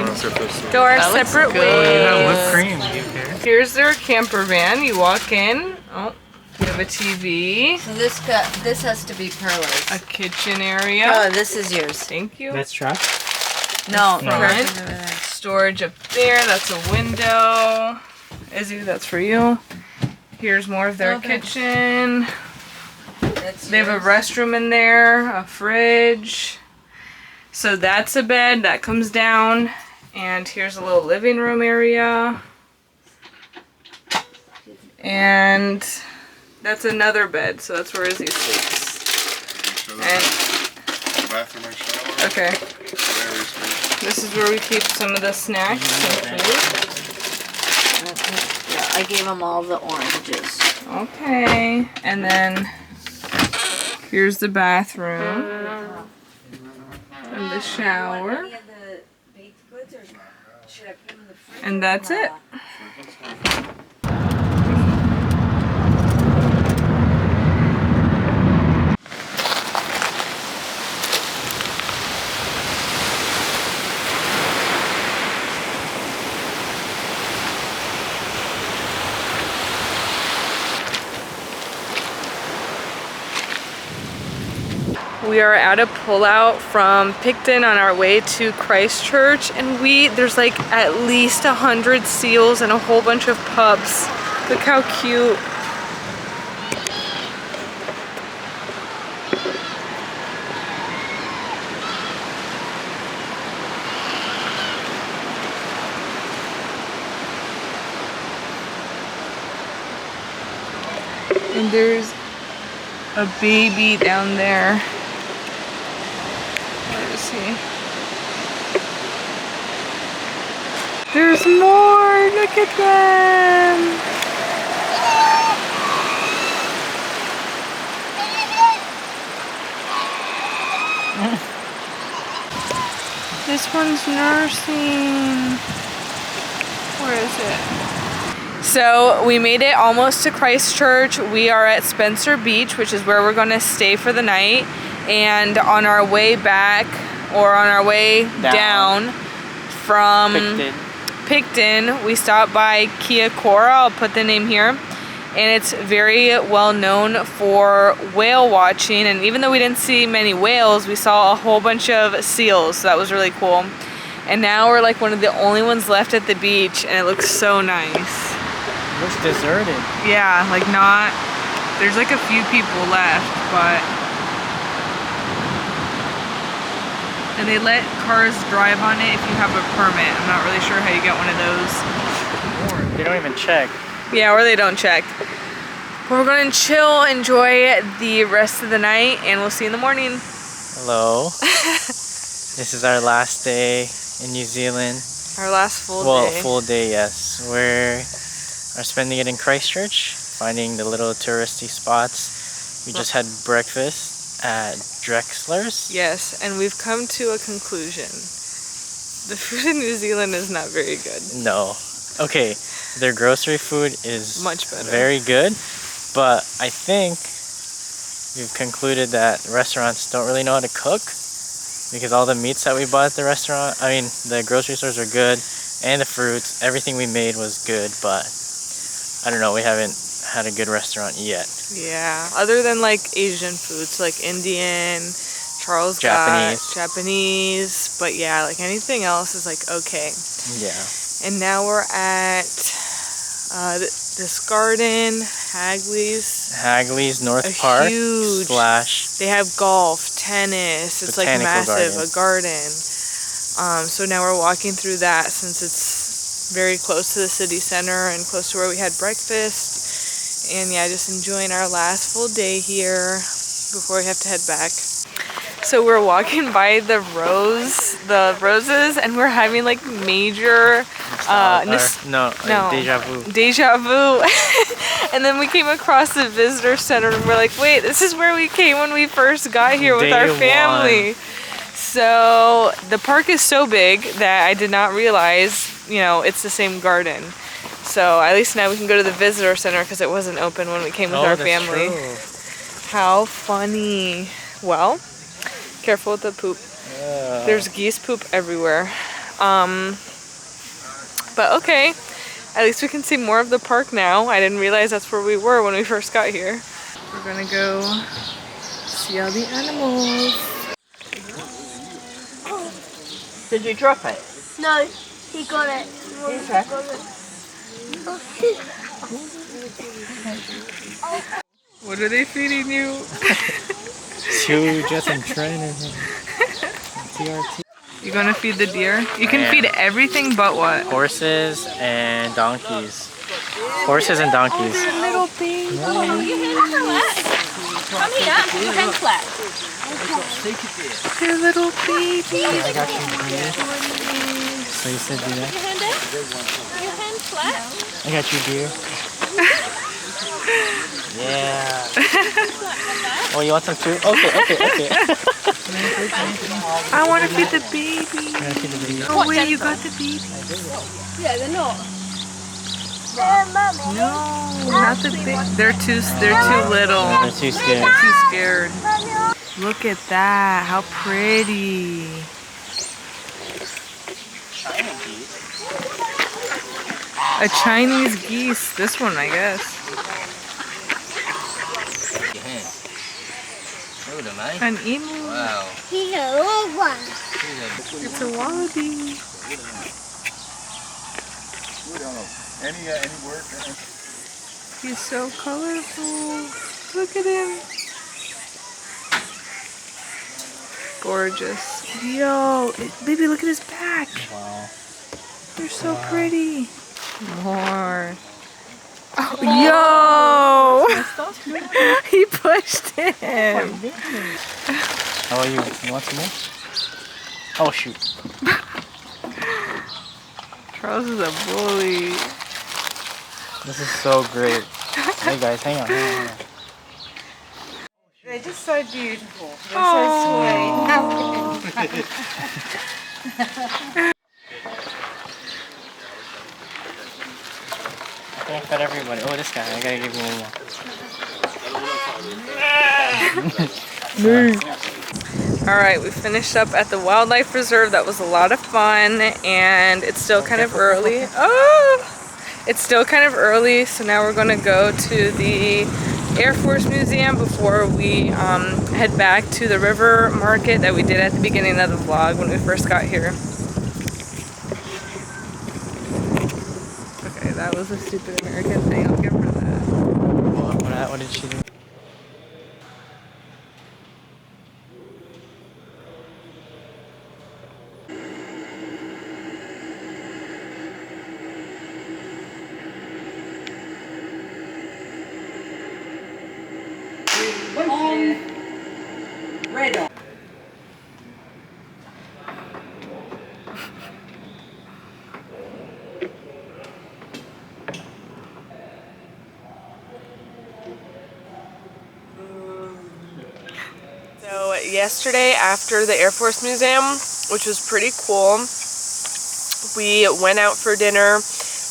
go our separate ways. Whipped cream. Do you care? Here's their camper van. You walk in. Oh, you have a TV, So this has to be Perla's. a kitchen area. Oh, this is yours. Thank you. That's trash. No, Front. Storage up there. That's a window. Izzy, that's for you. Here's more of their kitchen. They have a restroom in there, a fridge. So that's a bed that comes down. And here's a little living room area. And that's another bed, so that's where Izzy sleeps. And, Bathroom and shower. okay, Very sweet. this is where we keep some of the snacks and food. I gave them all the oranges. Okay, and then Here's the bathroom and the shower. And that's it. We are at a pullout from Picton on our way to Christchurch, and there's like at least 100 seals and a whole bunch of pups. Look how cute. And there's a baby down there. See. There's more! Look at them! This one's nursing. Where is it? So we made it almost to Christchurch. We are at Spaceship Beach, which is where we're going to stay for the night. And on our way back, or on our way down from Picton, we stopped by Kiakora. I'll put the name here. And it's very well known for whale watching. And even though we didn't see many whales, we saw a whole bunch of seals. So that was really cool. And now we're like one of the only ones left at the beach, and it looks so nice. It looks deserted. Yeah, like not, there's like a few people left, but. And they let cars drive on it if you have a permit. I'm not really sure how you get one of those. Or they don't even check. Yeah, or they don't check. But we're going to chill, enjoy the rest of the night, and we'll see you in the morning. Hello. This is our last day in New Zealand. Our last full day. Well, full day, yes. We're spending it in Christchurch, finding the little touristy spots. We just had breakfast at Drexler's. Yes, and we've come to a conclusion. The food in New Zealand is not very good. No. Okay, their grocery food is much better. Very good, but I think we've concluded that restaurants don't really know how to cook, because all the meats that we bought at the restaurant, I mean, the grocery stores are good, and the fruits, everything we made was good, but I don't know, we haven't had a good restaurant yet. Yeah, other than like Asian foods, like Indian, Charles Japanese, but yeah, like anything else is like okay. Yeah. And now we're at this garden, Hagley's North Park huge, / they have golf, tennis, it's like massive, a garden. So now we're walking through that since it's very close to the city center and close to where we had breakfast. And yeah, just enjoying our last full day here before we have to head back. So we're walking by the roses, and we're having like major deja vu. And then we came across the visitor center, and we're like, wait, this is where we came when we first got here with our family. So the park is so big that I did not realize, it's the same garden. So at least now we can go to the visitor center because it wasn't open when we came with our family. True. How funny. Well, careful with the poop. Yeah. There's geese poop everywhere. But okay, at least we can see more of the park now. I didn't realize that's where we were when we first got here. We're gonna go see all the animals. Did you drop it? No, he got it. He's right. What are they feeding you? Just in trainers. TRT. You gonna feed the deer? You can feed everything but what? Horses and donkeys. Horses and donkeys. Oh, little baby. Come here, you hand flat. They're little baby. I got you deer. So you said do that? Your hand flat. I got you deer. Yeah. Oh, you want some too? Okay. I want to feed the baby. Oh wait, you got the baby. Yeah, they're not. No, not the big. They're too little. They're too scared. They're too scared. Look at that. How pretty. A Chinese geese. This one, I guess. An emu. Wow. He's a little one. It's a wallaby. He's so colorful. Look at him. Gorgeous. Yo, baby, look at his back. Wow. They're so pretty. More. Oh, yo! He pushed him. How are you? You want some more? Oh, shoot. Charles is a bully. This is so great. Hey guys, hang on. They're just so beautiful. They're Oh. so sweet. I think I fed everybody. Oh, this guy. I gotta give you one more. All right, we finished up at the wildlife reserve. That was a lot of fun, and it's still kind of early. Oh, it's still kind of early, so now we're gonna go to the Air Force Museum before we head back to the river market that we did at the beginning of the vlog when we first got here. Okay, that was a stupid American thing. I'll give her that. What did she do? So yesterday after the Air Force Museum, which was pretty cool, we went out for dinner,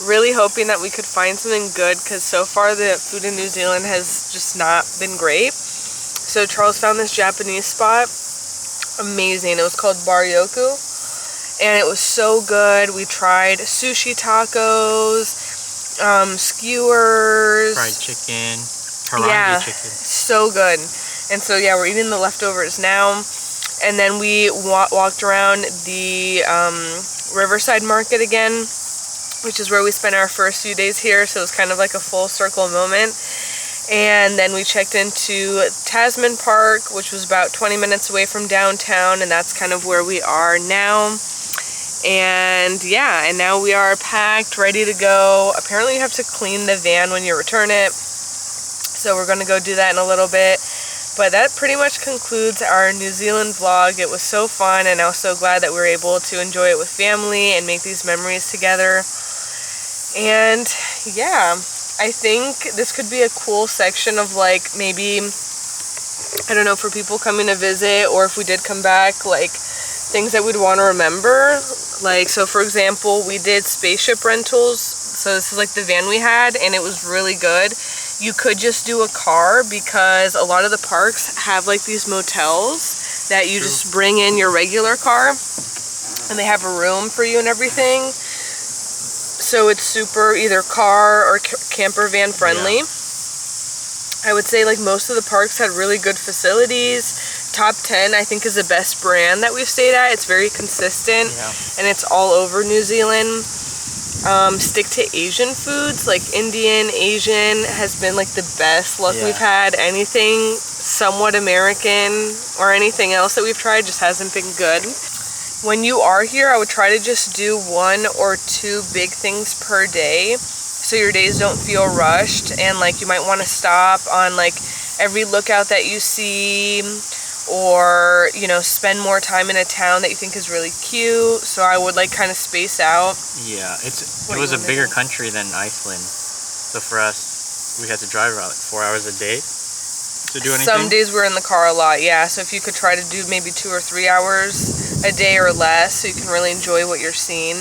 really hoping that we could find something good because so far the food in New Zealand has just not been great. So Charles found this Japanese spot, amazing. It was called Bar Yoku, and it was so good. We tried sushi tacos, skewers, Fried chicken, harangi chicken. So good. And so yeah, we're eating the leftovers now. And then we walked around the Riverside Market again, which is where we spent our first few days here. So it was kind of like a full circle moment. And then we checked into Tasman Park, which was about 20 minutes away from downtown, and that's kind of where we are now. And yeah, and now we are packed, ready to go. Apparently you have to clean the van when you return it, so we're gonna go do that in a little bit. But that pretty much concludes our New Zealand vlog. It was so fun, and I was so glad that we were able to enjoy it with family and make these memories together. And yeah, I think this could be a cool section of like maybe, I don't know, for people coming to visit, or if we did come back, like things that we'd want to remember. Like, so for example, we did Spaceship Rentals. So this is like the van we had, and it was really good. You could just do a car because a lot of the parks have like these motels that you just bring in your regular car, and they have a room for you and everything. So it's super either car or camper van friendly. Yeah. I would say like most of the parks had really good facilities. Top 10 I think is the best brand that we've stayed at. It's very consistent, and it's all over New Zealand. Stick to Asian foods, like Indian, Asian has been like the best luck we've had. Anything somewhat American or anything else that we've tried just hasn't been good. When you are here, I would try to just do 1 or 2 big things per day, so your days don't feel rushed, and like you might want to stop on like every lookout that you see, or you know, spend more time in a town that you think is really cute. So I would like kind of space out. Yeah, it was a bigger country than Iceland, so for us we had to drive about like 4 hours a day to do anything. Some days we're in the car a lot, yeah. So if you could try to do maybe 2 or 3 hours a day or less, so you can really enjoy what you're seeing.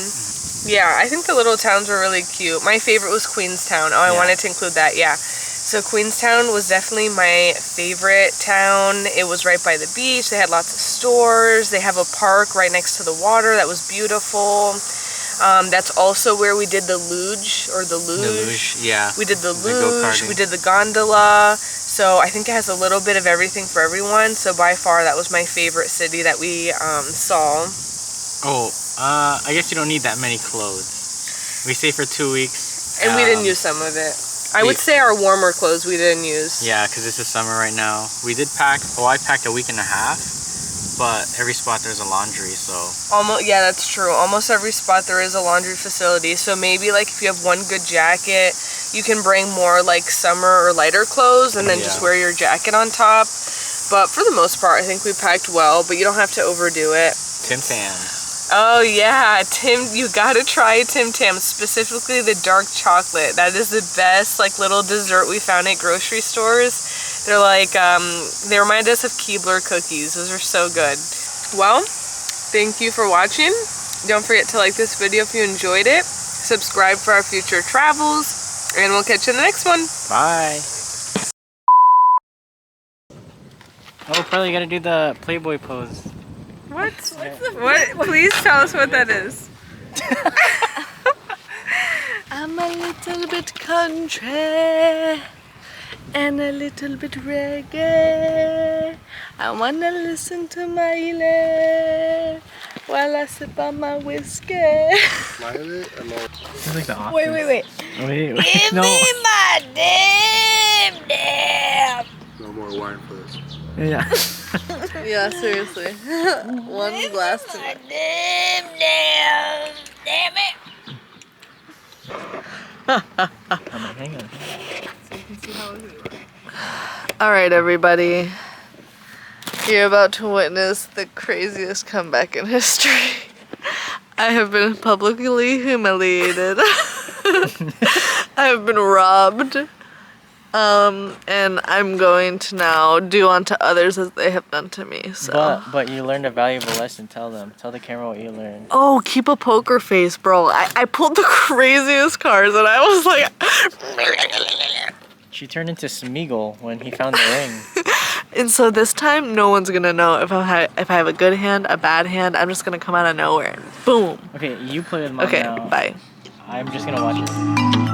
Yeah, I think the little towns were really cute. My favorite was Queenstown. Oh, I wanted to include that, yeah. So Queenstown was definitely my favorite town. It was right by the beach. They had lots of stores. They have a park right next to the water that was beautiful. That's also where we did the luge, or the luge. The luge, yeah. We did the luge, we did the gondola. So I think it has a little bit of everything for everyone. So by far, that was my favorite city that we saw. Oh, I guess you don't need that many clothes. We stayed for 2 weeks. And we didn't use some of it. I would say our warmer clothes we didn't use. Yeah, because it's the summer right now. We did pack, I packed a week and a half, but every spot there's a laundry, so. Yeah, that's true. Almost every spot there is a laundry facility. So maybe like if you have one good jacket, you can bring more like summer or lighter clothes and then just wear your jacket on top. But for the most part, I think we packed well, but you don't have to overdo it. Tim Tams. Oh yeah, you gotta try Tim Tams, specifically the dark chocolate. That is the best like little dessert we found at grocery stores. They're like, they remind us of Keebler cookies. Those are so good. Well, thank you for watching. Don't forget to like this video if you enjoyed it. Subscribe for our future travels, and we'll catch you in the next one. Bye. Oh, probably gotta do the Playboy pose. What? What? Please tell us what that is. I'm a little bit country and a little bit reggae. I wanna listen to Miley while I sip on my whiskey. Miley and Mo. It's like the Wait. Wait. Give No. me my damn. No more wine for this. Yeah. Yeah, seriously. One glass to me. Damn it. I'm like, hang on. Alright, everybody. You're about to witness the craziest comeback in history. I have been publicly humiliated. I have been robbed. And I'm going to now do unto others as they have done to me. So. But you learned a valuable lesson. Tell them. Tell the camera what you learned. Oh, keep a poker face, bro. I pulled the craziest cards and I was like... She turned into Smeagol when he found the ring. And so this time, no one's gonna know if I have a good hand, a bad hand. I'm just gonna come out of nowhere. Boom. Okay, you play with mom Okay, now. bye. I'm just gonna watch it.